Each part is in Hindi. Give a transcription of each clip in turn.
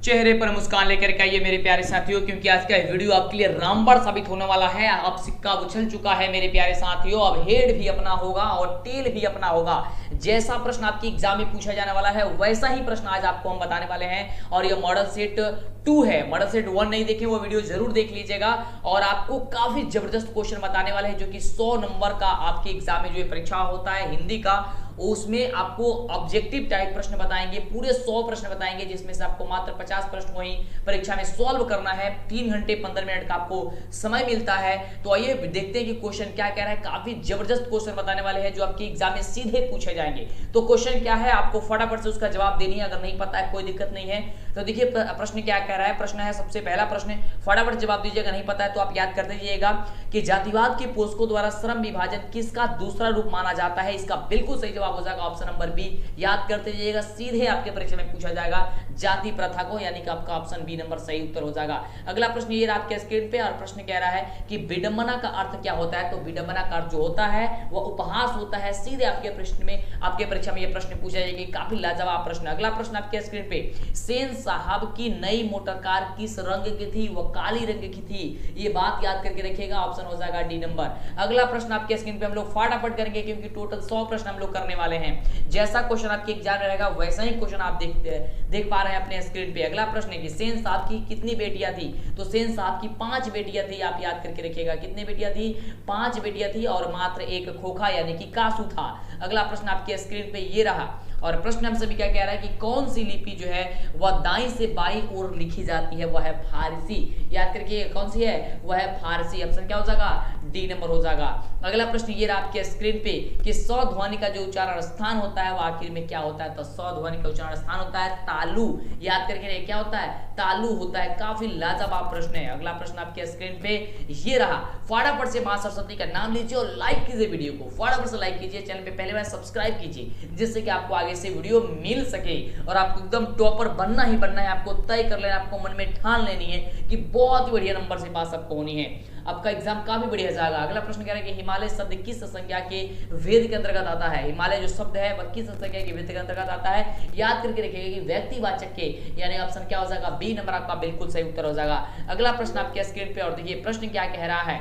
चेहरे पर मुस्कान लेकर के आइए मेरे प्यारे साथियों, क्योंकि आज का वीडियो आपके लिए रामबाण साबित होने वाला है। अब सिक्का उछल चुका है मेरे प्यारे साथियों, अब हेड भी अपना होगा और टेल भी अपना होगा। जैसा प्रश्न आपकी एग्जाम में पूछा जाने वाला है वैसा ही प्रश्न आज आपको हम बताने वाले हैं। और ये मॉडल सेट 2 है, मॉडल सेट 1 नहीं देखे वो वीडियो जरूर देख लीजिएगा। और आपको काफी जबरदस्त क्वेश्चन बताने वाले हैं, जो कि 100 नंबर का आपके एग्जाम में जो परीक्षा होता है हिंदी का, उसमें आपको ऑब्जेक्टिव टाइप प्रश्न बताएंगे। पूरे 100 प्रश्न बताएंगे, जिसमें से आपको मात्र 50 प्रश्न को ही परीक्षा में सॉल्व करना है। 3 घंटे 15 मिनट का आपको समय मिलता है। तो आइए देखते हैं कि क्वेश्चन क्या कह रहा है। काफी जबरदस्त क्वेश्चन बताने वाले हैं जो आपके एग्जाम में सीधे पूछे जाएंगे। तो क्वेश्चन क्या है, आपको फटाफट से उसका जवाब देनी है। अगर नहीं पता है कोई दिक्कत नहीं है। तो देखिए प्रश्न क्या कह रहा है। प्रश्न है, सबसे पहला प्रश्न, फटाफट जवाब दीजिएगा। नहीं पता है तो आप याद कर दीजिएगा कि जातिवाद के पोषकों द्वारा श्रम विभाजन किसका दूसरा रूप माना जाता है। इसका बिल्कुल सही जवाब हो जाएगा ऑप्शन नंबर बी। याद करते जाइएगा, सीधे आपके परीक्षा में पूछा जाएगा जाति प्रथा को, यानी कि आपका ऑप्शन बी नंबर सही उत्तर हो जाएगा। अगला प्रश्न ये रहा आपके स्क्रीन पे, और प्रश्न कह रहा है कि विडंबना का अर्थ क्या होता है। तो विडंबना का अर्थ जो होता है वह उपहास होता है। सीधे आपके प्रश्न में, आपके परीक्षा में यह प्रश्न पूछा जाएगा। काफी लाजवाब प्रश्न। अगला प्रश्न आपके स्क्रीन पे, सेन साहब की नई मोटर कार किस रंग की थी। वह काली रंग की थी। ये बात याद करके रखिएगा, ऑप्शन हो जाएगा डी नंबर। अगला प्रश्न आपके स्क्रीन पे हम लोग फटाफट करेंगे, क्योंकि टोटल 100 प्रश्न हम लोग करने वाले हैं। जैसा क्वेश्चन आपके एग्जाम में रहेगा वैसा ही क्वेश्चन आप देख पा रहे हैं अपने स्क्रीन पे। अगला प्रश्न है कि सेन साहब की कितनी बेटियां थी। तो सेन साहब की 5 बेटियां थी। आप याद करके रखिएगा, कितनी बेटियां थी, 5 बेटियां थी, और मात्र एक खोखा यानी कि कासू था। अगला प्रश्न आपके स्क्रीन पे ये रहा, और प्रश्न हम सभी क्या कह रहा है कि कौन सी लिपि जो है वह दाईं से बाईं ओर लिखी जाती है। वह है फारसी। याद करके कौन सी है, वह है फारसी। ऑप्शन क्या हो जाएगा, डी नंबर हो जाएगा। अगला प्रश्न ये रहा आपके स्क्रीन पे कि सौ ध्वनि का जो उच्चारण स्थान होता है वह आखिर में क्या होता है। तो सौ ध्वनि का उच्चारण स्थान होता है तालु। याद करके क्या होता है, तालु होता है। काफी लाजवाब प्रश्न है। अगला प्रश्न आपके स्क्रीन पे ये रहा। फटाफट से मां सरस्वती का नाम लीजिए और लाइक कीजिए वीडियो को। फटाफट से लाइक कीजिए, चैनल पे पहले बार सब्सक्राइब कीजिए, जिससे कि आपको आगे से वीडियो मिल सके। और आपको एकदम टॉपर बनना ही बनना है। आपको तय कर लेना, आपको मन में ठान लेनी है कि बहुत ही बढ़िया नंबर से पास आपको होनी है। आपका एग्जाम काफी बढ़िया जाएगा। अगला प्रश्न कह रहा है कि हिमालय शब्द किस संज्ञा के वेद के अंतर्गत आता है। हिमालय जो शब्द है वह किस संज्ञा के वेद के अंतर्गत आता है। याद करके रखिएगा कि व्यक्तिवाचक के, यानी ऑप्शन क्या हो जाएगा, बी नंबर आपका बिल्कुल सही उत्तर हो जाएगा। अगला प्रश्न आपके स्क्रीन पे, और देखिए प्रश्न क्या कह रहा है।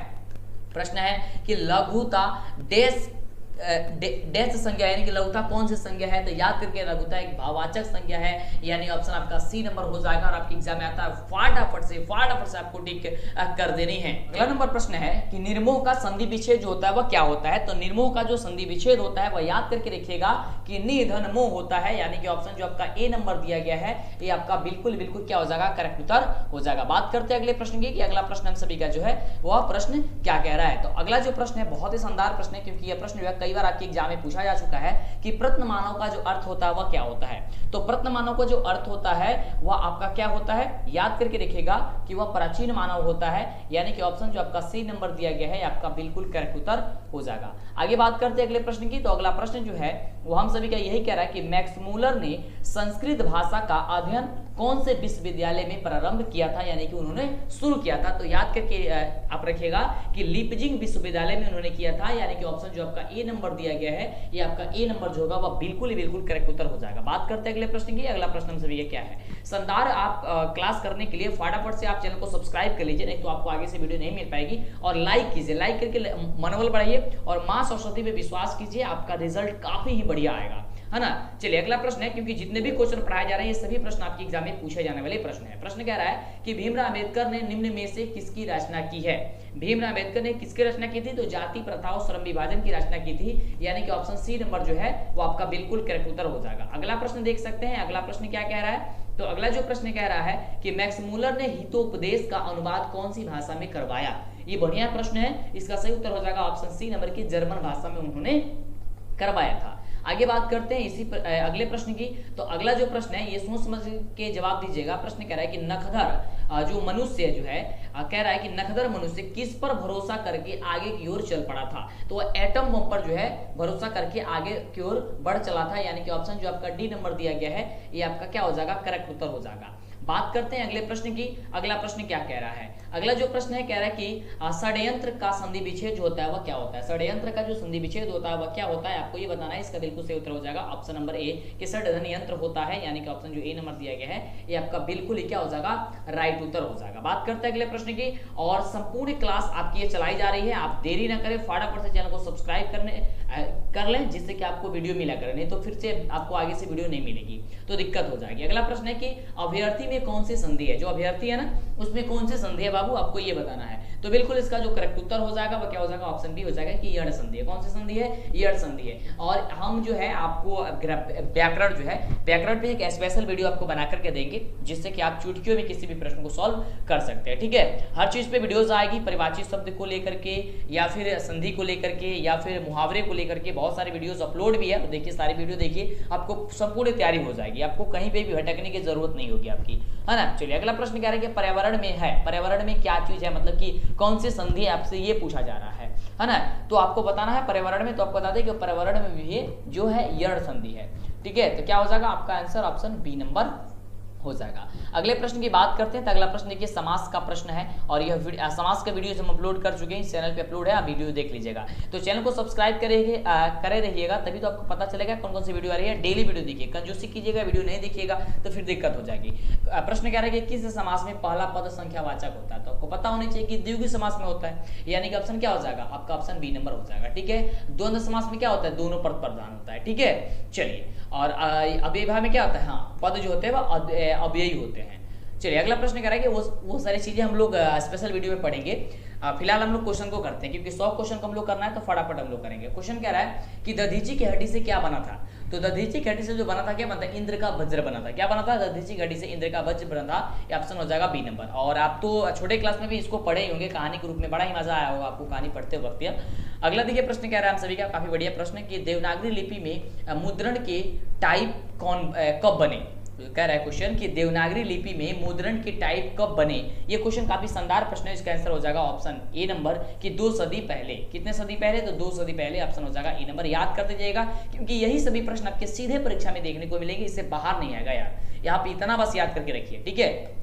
प्रश्न है कि लघुता डैश डैश संज्ञा, यानी कि लघुता कौन सी संज्ञा है। तो याद करके लघुता एक भाववाचक संज्ञा है, यानी ऑप्शन आपका सी नंबर हो जाएगा। और आपके एग्जाम में आता है, फटाफट से आपको टिक कर देनी है। अगला नंबर प्रश्न है कि निर्मोह का संधि विच्छेद जो होता है वह क्या होता है। तो निर्मोह का जो संधि विच्छेद होता है वह याद करके रखिएगा कि निधन मोह होता है, यानी कि ऑप्शन जो आपका ए नंबर दिया गया है ये आपका बिल्कुल क्या हो जाएगा, करेक्ट उत्तर हो जाएगा। बात करते हैं अगले प्रश्न की, कि अगला प्रश्न हम सभी का जो है वह प्रश्न क्या कह रहा है। तो अगला जो प्रश्न है बहुत ही शानदार प्रश्न है, क्योंकि यह प्रश्न जो है कई बार आपके एग्जाम में पूछा जा चुका है कि प्रत्न मानव का जो अर्थ होता है वह क्या होता है। तो प्रत्न मानव का जो अर्थ होता है वह आपका क्या होता है, याद करके रखिएगा कि वह प्राचीन मानव होता है, यानी कि ऑप्शन जो आपका सी नंबर दिया गया है आपका बिल्कुल करेक्ट उत्तर हो जाएगा। आगे बात करते हैं अगले प्रश्न की। तो अगला प्रश्न जो है वो हम सभी का यही कह रहा है कि मैक्स मूलर ने संस्कृत भाषा का अध्ययन कौन से विश्वविद्यालय में प्रारंभ किया था, यानी कि उन्होंने शुरू किया था। तो याद करके आप रखिएगा कि लीपजिंग विश्वविद्यालय में उन्होंने किया था, यानी कि ऑप्शन जो आपका ए नंबर दिया गया है ये आपका ए नंबर जो होगा वह बिल्कुल करेक्ट उत्तर हो जाएगा। बात करते हैं अगले प्रश्न की। अगला प्रश्न हम सभी का क्या है। शानदार आप क्लास करने के लिए फटाफट से आप चैनल को सब्सक्राइब कर लीजिए, नहीं तो आपको आगे से वीडियो नहीं मिल पाएगी। और लाइक कीजिए, लाइक करके मनोबल बढ़ाइए और मां सरस्वती पे विश्वास कीजिए, आपका रिजल्ट काफी ही बढ़िया आएगा, है ना। चलिए अगला प्रश्न है, क्योंकि जितने भी क्वेश्चन पढ़ाए जा रहे हैं ये सभी प्रश्न आपके एग्जाम में पूछे जाने वाले प्रश्न है। प्रश्न कह रहा है कि भीमराव अंबेडकर ने निम्न में से किसकी रचना की है। भीमराव अंबेडकर ने किसकी रचना की थी। तो जाति प्रथा और श्रम विभाजन की रचना की थी, यानी कि ऑप्शन सी नंबर जो है वो आपका बिल्कुल करेक्ट उत्तर हो जाएगा। अगला प्रश्न देख सकते हैं। अगला प्रश्न क्या कह रहा है। तो अगला जो प्रश्न कह रहा है कि मैक्स मूलर ने हितोपदेश का अनुवाद कौन सी भाषा में करवाया। ये बढ़िया प्रश्न है, इसका सही उत्तर हो जाएगा ऑप्शन सी नंबर की, जर्मन भाषा में उन्होंने करवाया था। आगे बात करते हैं इसी अगले प्रश्न की। तो अगला जो प्रश्न है ये सोच समझ के जवाब दीजिएगा। प्रश्न कह रहा है कि नखदर जो मनुष्य जो है कह रहा है कि नखदर मनुष्य किस पर भरोसा करके आगे की ओर चल पड़ा था। तो वह एटम बम पर जो है भरोसा करके आगे की ओर बढ़ चला था, यानी कि ऑप्शन जो आपका डी नंबर दिया गया है ये आपका क्या हो जाएगा, करेक्ट उत्तर हो जाएगा। बात करते हैं अगले प्रश्न की। अगला प्रश्न क्या कह रहा है। अगला जो प्रश्न है कह रहा है कि षड्यंत्र का संधि विच्छेद जो होता है वह क्या होता है। षड्यंत्र का जो संधि विच्छेद होता है वह क्या होता है, आपको ये बताना है। इसका बिल्कुल सही उत्तर हो जाएगा ऑप्शन नंबर ए कि षड्यंत्र यंत्र होता है, यानी कि ऑप्शन जो ए नंबर दिया गया है ये आपका बिल्कुल ही क्या हो जाएगा, राइट उत्तर हो जाएगा। बात करते हैं अगले प्रश्न की, और संपूर्ण क्लास आपकी ये चलाई जा रही है, आप देरी ना करें, फटाफट से चैनल को सब्सक्राइब कर लें जिससे कि आपको वीडियो मिला करे, नहीं तो फिर से आपको आगे से वीडियो नहीं मिलेगी तो दिक्कत हो जाएगी। अगला प्रश्न है कि अभ्यर्थी में कौन सी संधि है, जो अभ्यर्थी है ना उसमें कौन सी संधि है बाबू, आपको ये बताना है। तो बिल्कुल इसका जो करेक्ट उत्तर हो जाएगा वो क्या हो जाएगा, ऑप्शन बी हो जाएगा कि यड़ संधि है। कौन सी संधि है, यड़ संधि है। और हम जो है आपको व्याकरण जो है, व्याकरण पे एक स्पेशल वीडियो आपको बना करके देंगे जिससे कि आप चुटकियों में किसी भी प्रश्न को सॉल्व कर सकते हैं, ठीक है। हर चीज पे वीडियोस आएगी, परिभाषित शब्द को लेकर के या फिर संधि को लेकर के या फिर मुहावरे को लेकर के बहुत सारे वीडियोस अपलोड भी है। तो देखिए सारी वीडियो देखिए, आपको संपूर्ण तैयारी हो जाएगी, आपको कहीं पे भी भटकने की जरूरत नहीं होगी आपकी, है ना। चलिए अगला प्रश्न कह रहा है कि पर्यावरण में है, पर्यावरण में क्या चीज है, मतलब कि कौन सी संधि आपसे ये पूछा जा रहा है ना। तो आपको बताना है पर्यावरण में, तो आपको बता दें कि पर्यावरण में भी जो है यड़ संधि है, ठीक है। तो क्या हो जाएगा आपका आंसर, ऑप्शन बी नंबर हो जाएगा। अगले प्रश्न की बात करते हैं, तो अगला प्रश्न देखिए समास का प्रश्न है, और यह समास का वीडियो हम अपलोड कर चुके हैं, इस चैनल पे अपलोड है, आप वीडियो देख लीजिएगा। तो चैनल को सब्सक्राइब करे रहिएगा, तभी तो आपको पता चलेगा कौन कौन सी वीडियो आ रही है। डेली वीडियो देखिए, कंजूसी कीजिएगा, वीडियो नहीं देखिएगा तो फिर दिक्कत हो जाएगी। प्रश्न कह रहा है कि किस समास में पहला पद संख्यावाचक होता है, तो आपको पता होनी चाहिए कि द्विगु समास में होता है, यानी कि ऑप्शन क्या हो जाएगा आपका, ऑप्शन बी नंबर हो जाएगा, ठीक है। द्वंद्व समास में क्या होता है, दोनों पद प्रधान होता है, ठीक है। चलिए, और अव्ययीभाव में क्या होता है, हाँ पद जो होते हैं वह अव्ययी होते हैं। चलिए अगला प्रश्न कह रहा है कि वो सारी चीजें हम लोग स्पेशल वीडियो में पढ़ेंगे। फिलहाल हम लोग क्वेश्चन को करते हैं, क्योंकि 100 क्वेश्चन को हम लोग करना है तो फटाफट हम लोग करेंगे। क्वेश्चन कह रहा है कि दधीची की हड्डी से क्या बना था, तो दधीची की हड्डी से जो बना था क्या बना था, इंद्र का वज्र बना था। क्या बना था, दधीची की हड्डी से इंद्र का वज्र बना था, ये ऑप्शन हो जाएगा बी नंबर। और आप तो छोटे क्लास में भी इसको पढ़े ही होंगे कहानी के रूप में, बड़ा ही मजा आया होगा आपको कहानी पढ़ते वक्त। अगला देखिए प्रश्न कह रहा है हम सभी का काफी बढ़िया प्रश्न कि देवनागरी लिपि में मुद्रण के टाइप कब बने। कह रहा है क्वेश्चन कि देवनागरी लिपि में मुद्रण के टाइप कब बने। ये क्वेश्चन काफी शानदार प्रश्न है, इसका आंसर हो जाएगा ऑप्शन ए नंबर कि 2 सदी पहले। कितने सदी पहले, तो 2 सदी पहले, ऑप्शन हो जाएगा ए नंबर। याद करते जाइएगा क्योंकि यही सभी प्रश्न आपके सीधे परीक्षा में देखने को मिलेंगे, इससे बाहर नहीं आएगा यार, यहाँ पे इतना बस याद करके रखिए, ठीक है।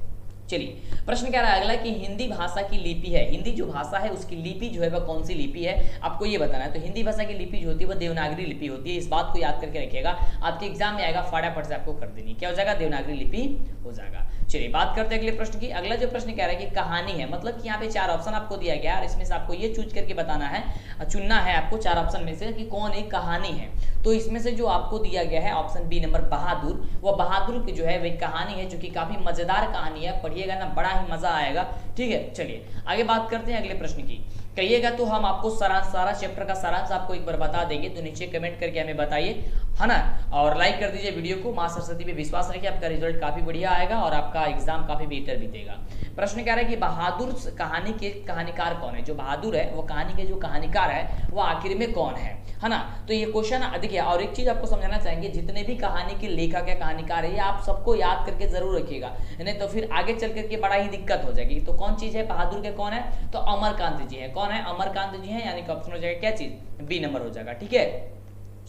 चलिए प्रश्न क्या रहा है अगला कि हिंदी भाषा की लिपि है, हिंदी जो भाषा है उसकी लिपि जो है वह कौन सी लिपि है, आपको ये बताना है। तो हिंदी भाषा की लिपि जो होती है वह देवनागरी लिपि होती है, इस बात को याद करके रखिएगा, आपके एग्जाम में आएगा, फटाफट से आपको कर देनी। क्या हो जाएगा, देवनागरी लिपि हो जाएगा। चलिए बात करते हैं अगले प्रश्न की। अगला जो प्रश्न कह रहा है कि कहानी है, मतलब कि यहाँ पे 4 ऑप्शन आपको दिया गया और इसमें से आपको ये चूज करके बताना है, चुनना है आपको 4 ऑप्शन में से कि कौन एक कहानी है। तो इसमें से जो आपको दिया गया है ऑप्शन बी नंबर बहादुर, वह बहादुर की जो है वह कहानी है, जो कि काफी मजेदार कहानी है, पढ़िएगा ना बड़ा ही मजा आएगा, ठीक है। चलिए आगे बात करते हैं अगले प्रश्न की। कहिएगा तो हम आपको सारा चैप्टर का सारांश आपको एक बार बता देंगे, तो नीचे कमेंट करके हमें बताइए, है ना। और लाइक कर दीजिए वीडियो को। मां सरस्वती पे विश्वास रखिए, आपका रिजल्ट काफी बढ़िया आएगा और आपका एग्जाम काफी बेहतर बीतेगा। प्रश्न कह रहा है कि बहादुर कहानी के कहानीकार कौन है, जो बहादुर है वो कहानी के जो कहानीकार है वो आखिर में कौन है ना। तो ये क्वेश्चन देखिए, और एक चीज आपको समझाना चाहेंगे, जितने भी कहानी के लेखक या कहानीकार है ये आप सबको याद करके जरूर रखिएगा, नहीं तो फिर आगे चल करके बड़ा ही दिक्कत हो जाएगी। तो कौन चीज है, बहादुर के कौन है, तो अमरकांत जी है। कौन है, अमरकांत जी है, यानी कि ऑप्शन हो जाएगा क्या चीज, बी नंबर हो जाएगा, ठीक है।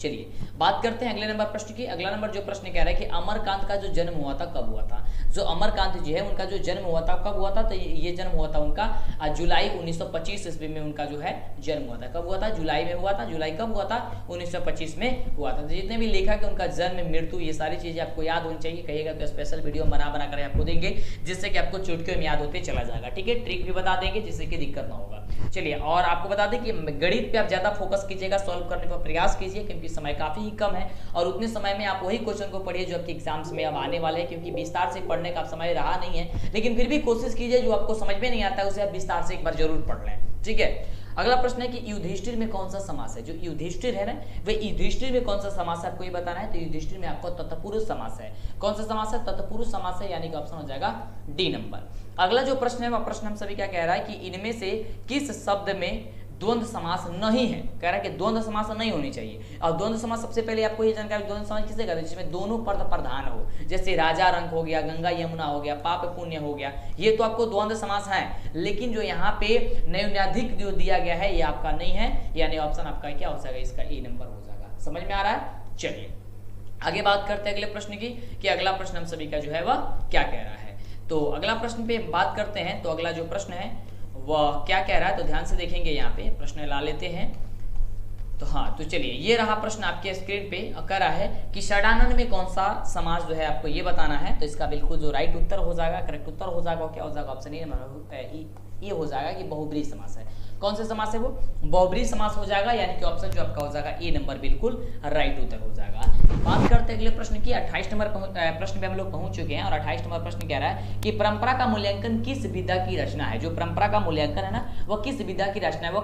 चलिए बात करते हैं अगले नंबर प्रश्न की। अगला नंबर जो प्रश्न कह रहा है कि अमरकांत का जो जन्म हुआ था कब हुआ था। जो अमरकांत जी है उनका जो जन्म हुआ था कब हुआ था, तो ये जन्म हुआ था उनका जुलाई 1925 ईस्वी में उनका जो है जन्म हुआ था। कब हुआ था, जुलाई में हुआ था। जुलाई कब हुआ था, 1925 में हुआ था। तो जितने भी लेखक है उनका जन्म, मृत्यु, ये सारी चीजें आपको याद होनी चाहिए। कहिएगा तो स्पेशल वीडियो बना कर आपको देंगे, जिससे कि आपको चुटकियों में याद होते चला जाएगा, ठीक है। ट्रिक भी बता देंगे जिससे कि दिक्कत ना होगा। चलिए और आपको बता दें कि गणित पे आप ज्यादा फोकस कीजिएगा, सॉल्व करने पर प्रयास कीजिए, क्योंकि समय काफी ही कम है और उतने समय में आप वही क्वेश्चन को पढ़िए जो आपके एग्जाम्स में अब आने वाले हैं, क्योंकि विस्तार से पढ़ने का समय रहा नहीं है। लेकिन फिर भी कोशिश कीजिए, जो आपको समझ में नहीं आता है उसे आप विस्तार से एक बार जरूर पढ़ लें, ठीक है। अगला प्रश्न है कि युधिष्ठिर में कौन सा समास है। जो युधिष्ठिर है ना, वह युधिष्ठिर में कौन सा समास है आपको ये बताना है। तो युधिष्ठिर में आपको तत्पुरुष समास है। कौन सा समास है, तत्पुरुष समास है, यानी कि ऑप्शन हो जाएगा डी नंबर। अगला जो प्रश्न है वह प्रश्न हम सभी क्या कह रहा है कि इनमें से किस शब्द में द्वंद्व समास नहीं है। कह रहा है कि द्वंद्व समास नहीं होनी चाहिए। और द्वंद्व समास सबसे पहले आपको ये जानकारी, द्वंद्व समास किसे कहते हैं, जिसमें दोनों पद प्रधान हो, जैसे राजा रंक हो गया, गंगा यमुना हो गया, पाप पुण्य हो गया, ये तो आपको द्वंद्व समास है। लेकिन जो यहाँ पे न्यूनाधिक जो दिया गया है ये आपका नहीं है, यानी ऑप्शन आपका क्या हो जाएगा, इसका ए नंबर हो जाएगा। समझ में आ रहा है। चलिए आगे बात करते हैं अगले प्रश्न की कि अगला प्रश्न हम सभी का जो है वह क्या कह रहा है। तो तो अगला प्रश्न पे बात करते हैं। तो अगला जो प्रश्न है वह क्या कह रहा है, तो ध्यान से देखेंगे, यहाँ पे प्रश्न ला लेते हैं। तो हाँ, तो चलिए ये रहा प्रश्न आपके स्क्रीन पे। कह रहा है कि षडानन में कौन सा समास जो है आपको ये बताना है। तो इसका बिल्कुल जो राइट उत्तर हो जाएगा, करेक्ट उत्तर हो जाएगा, क्या हो जाएगा, ऑप्शन ये हो जाएगा कि बहुब्रीहि समास है। कौन से समास है वो, बहुब्रीहि समास हो जाएगा, यानी कि ऑप्शन जो आपका हो जाएगा ए नंबर बिल्कुल राइट उत्तर हो जाएगा। बात करते हैं अगले प्रश्न की। 28 नंबर प्रश्न पे हम लोग पहुंच चुके हैं और 28 नंबर प्रश्न कह रहा है कि परंपरा का मूल्यांकन किस विधा की रचना है। जो परंपरा का मूल्यांकन है ना, वो किस विधा की रचना है। वो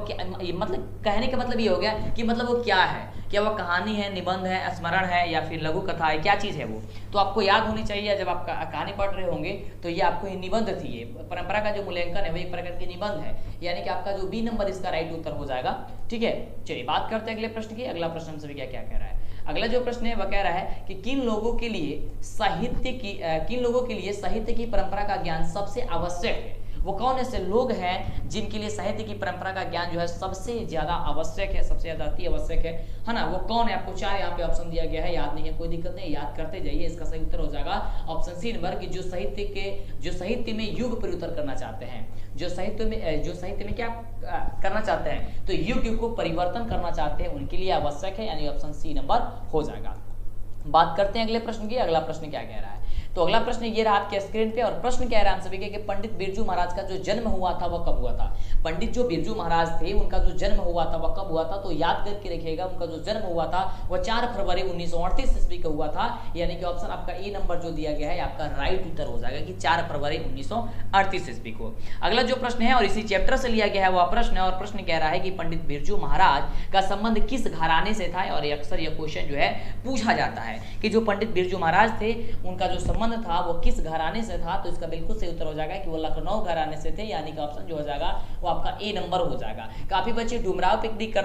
मतलब कहने का मतलब ये हो गया कि मतलब वो क्या है, क्या वह कहानी है, निबंध है, स्मरण है, या फिर लघु कथा है, क्या चीज है वो। तो आपको याद होनी चाहिए, जब आप कहानी पढ़ रहे होंगे तो ये आपको निबंध थी। ये परंपरा का जो मूल्यांकन है वो एक प्रकार की निबंध है, यानी कि आपका जो बी नंबर इसका राइट उत्तर हो जाएगा। ठीक है, चलिए बात करते हैं अगले प्रश्न की। अगला प्रश्न हमसे क्या क्या कह रहा है। अगला जो प्रश्न है वह कह रहा है कि किन लोगों के लिए साहित्य की परंपरा का ज्ञान सबसे आवश्यक है। वो कौन ऐसे लोग हैं जिनके लिए साहित्य की परंपरा का ज्ञान जो है सबसे ज्यादा आवश्यक है, सबसे ज्यादा अति आवश्यक है ना। वो कौन है, आपको 4 यहाँ पे ऑप्शन दिया गया है, याद नहीं है कोई दिक्कत नहीं, याद करते जाइए। इसका सही उत्तर हो जाएगा ऑप्शन सी नंबर की जो साहित्य में युग परिवर्तन करना चाहते हैं, जो साहित्य में क्या करना चाहते हैं, तो युग को परिवर्तन करना चाहते हैं, उनके लिए आवश्यक है, यानी ऑप्शन सी नंबर हो जाएगा। बात करते हैं अगले प्रश्न की। अगला प्रश्न क्या कह रहा है। तो अगला प्रश्न ये रहा आपके स्क्रीन पे और प्रश्न कह रहा है हम सभी के कि पंडित बिरजू महाराज का जो जन्म हुआ था वह कब हुआ था। पंडित जो बिरजू महाराज थे उनका जो जन्म हुआ था वह कब हुआ था। तो याद करके रखिएगा, उनका जो जन्म हुआ था वह 4 फरवरी 1938 ईस्वी को हुआ था, यानी कि ऑप्शन आपका ए नंबर जो दिया गया है आपका राइट उत्तर हो जाएगा कि 4 फरवरी 1938 ईस्वी को। अगला जो प्रश्न है और इसी चैप्टर से लिया गया है वह प्रश्न है और प्रश्न कह रहा है कि पंडित बिरजू महाराज का संबंध किस घराने से था। और अक्सर यह क्वेश्चन जो है पूछा जाता है कि जो पंडित बिरजू महाराज थे उनका जो संबंध था वो किस घराने से था। तो इसका बिल्कुल सही उत्तर हो जाएगा कि वो लखनऊ घराने से थे, यानी कि ऑप्शन जो हो जाएगा वो आपका ए नंबर हो जाएगा। काफी बच्चे डुमराव पे टिक कर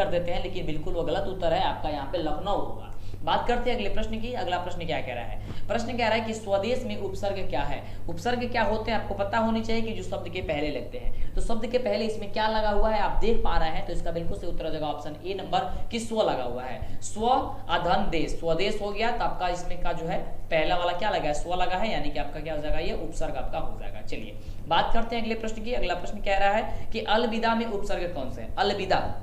देते हैं, लेकिन बिल्कुल वो गलत उत्तर है, आपका यहाँ पे लखनऊ होगा। बात करते हैं अगले प्रश्न की। अगला प्रश्न क्या कह रहा है। प्रश्न कह रहा है कि स्वदेश में उपसर्ग क्या है। उपसर्ग क्या होते हैं आपको पता होनी चाहिए कि जो शब्द के पहले लगते हैं। तो शब्द के पहले इसमें क्या लगा हुआ है आप देख पा रहे हैं, तो इसका बिल्कुल सही उत्तर हो जाएगा ऑप्शन ए नंबर कि स्व लगा हुआ है। स्व अधन देश, स्वदेश हो गया, तो आपका इसमें का जो है पहला वाला क्या लगा है, स्व लगा है, यानी कि आपका क्या हो जाएगा, ये उपसर्ग आपका हो जाएगा। चलिए बात करते हैं अगले प्रश्न की। अगला प्रश्न कह रहा है कि अलविदा में उपसर्ग कौन से है। अलविदा,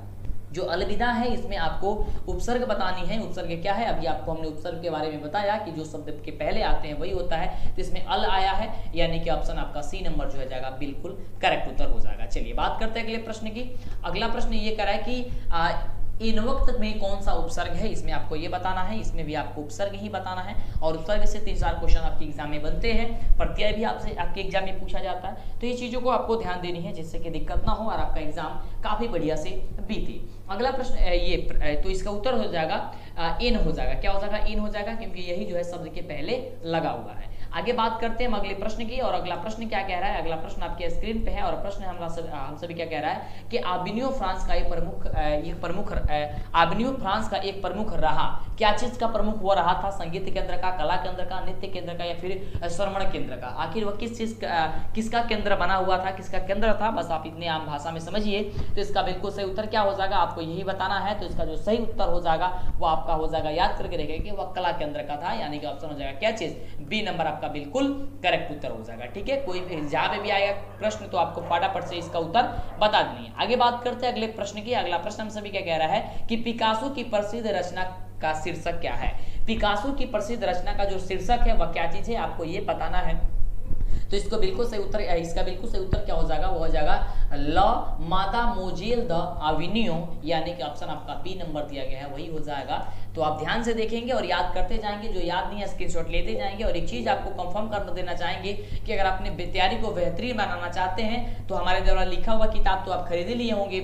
जो अलविदा है इसमें आपको उपसर्ग बतानी है। उपसर्ग क्या है, अभी आपको हमने उपसर्ग के बारे में बताया कि जो शब्द के पहले आते हैं वही होता है, तो इसमें अल आया है, यानी कि ऑप्शन आपका सी नंबर जो है जाएगा बिल्कुल करेक्ट उत्तर हो जाएगा। चलिए बात करते हैं अगले प्रश्न की। अगला प्रश्न ये कह रहा है कि इन वक्त में कौन सा उपसर्ग है, इसमें आपको ये बताना है, इसमें भी आपको उपसर्ग ही बताना है। और उपसर्ग से 3-4 क्वेश्चन आपके एग्जाम में बनते हैं, प्रत्यय भी आपसे आपके एग्जाम में पूछा जाता है, तो ये चीजों को आपको ध्यान देनी है जिससे कि दिक्कत ना हो और आपका एग्जाम काफी बढ़िया से बीते। अगला प्रश्न तो इसका उत्तर हो जाएगा इन हो जाएगा, क्या हो जाएगा, इन हो जाएगा, क्योंकि यही जो है शब्द के पहले लगा हुआ है। आगे बात करते हैं हम अगले प्रश्न की। और अगला प्रश्न क्या कह रहा है, अगला प्रश्न आपके स्क्रीन पे है और प्रश्न हम सभी क्या कह रहा है कि आबिनियो फ्रांस का एक प्रमुख रहा। क्या चीज का प्रमुख वो रहा था, संगीत केंद्र का, कला केंद्र का, नृत्य केंद्र का, या फिर श्रवण केंद्र का। आखिर वह किसका केंद्र बना हुआ था, किसका केंद्र था, बस आप इतने आम भाषा में समझिए। तो इसका बिल्कुल सही उत्तर क्या हो जाएगा, आपको यही बताना है। तो इसका जो सही उत्तर हो जाएगा वो आपका हो जाएगा, याद करके रखिए कि वह कला केंद्र का था, यानी कि ऑप्शन हो जाएगा क्या चीज, बी नंबर आपका बिल्कुल करेक्ट उत्तर हो जाएगा। ठीक है, कोई एग्जाम में भी आएगा प्रश्न तो आपको फटाफट से इसका उत्तर बता देनी है। आगे बात करते हैं अगले प्रश्न की। अगला प्रश्न हम सभी क्या कह रहा है कि पिकासो की प्रसिद्ध रचना का शीर्षक क्या है। पिकासो की प्रसिद्ध रचना का जो शीर्षक है वह क्या चीज है, आपको ये बताना है। तो इसका बिल्कुल सही उत्तर क्या हो जाएगा, वो हो जाएगा ल मादामोजेल द अविनियो, यानी कि ऑप्शन आपका बी नंबर दिया गया है वही हो जाएगा। तो आप ध्यान से देखेंगे और याद करते जाएंगे, जो याद नहीं है स्क्रीनशॉट लेते जाएंगे। और एक चीज आपको कंफर्म कर देना चाहेंगे कि अगर आपने तैयारी को बेहतरीन बनाना चाहते हैं तो हमारे द्वारा लिखा हुआ किताब तो आप खरीदे लिए होंगे,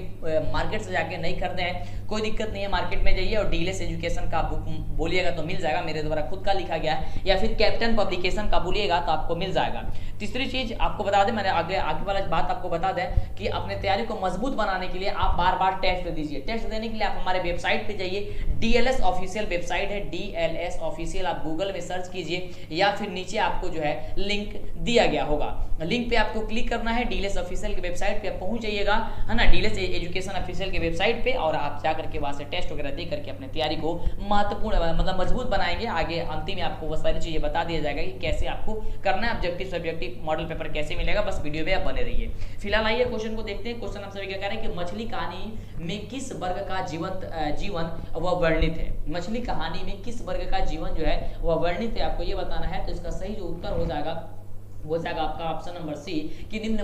मार्केट से जाके नहीं खरीदे हैं, कोई दिक्कत नहीं है, मार्केट में जाइए और डीलेस एजुकेशन का बुक बोलिएगा तो मिल जाएगा, मेरे द्वारा खुद का लिखा गया है, या फिर कैप्टन पब्लिकेशन का बोलिएगा तो आपको मिल जाएगा। तीसरी चीज आपको बता दें, मैंने आगे वाला बात आपको बता दें कि अपने तैयारी को मजबूत बनाने के लिए आप बार बार टेस्ट दीजिए। टेस्ट देने के लिए आप हमारे वेबसाइट पे जाइए, DLS ऑफिशियल वेबसाइट है, DLS ऑफिशियल, आप गूगल में सर्च कीजिए या फिर नीचे आपको जो है लिंक दिया गया होगा, लिंक पे आपको क्लिक करना है, DLS ऑफिशियल की वेबसाइट पे आप पहुंच जाइएगा, है ना, DLS एजुकेशन ऑफिशियल के वेबसाइट पे, और आप जाकर के वहां से टेस्ट वगैरह दे करके अपने तैयारी को महत्वपूर्ण मतलब मजबूत बनाएंगे। आगे अंतिम में आपको वो सारी चीजें बता दिया जाएगा कि कैसे आपको करना है, ऑब्जेक्टिव सब्जेक्टिव मॉडल पेपर कैसे मिलेगा। बस वीडियो में आप बने रहिए। फिलहाल आइए क्वेश्चन को देखते हैं। क्वेश्चन हम सभी क्या कह रहे हैं कि मछली कहानी में किस वर्ग का जीवन वह वर्णित है। मछली कहानी में किस वर्ग का जीवन जो है वह वर्णित है, आपको ये बताना है। तो इसका सही जो उत्तर हो जाएगा वो जाएगा आपका ऑप्शन नंबर सी कि निम्न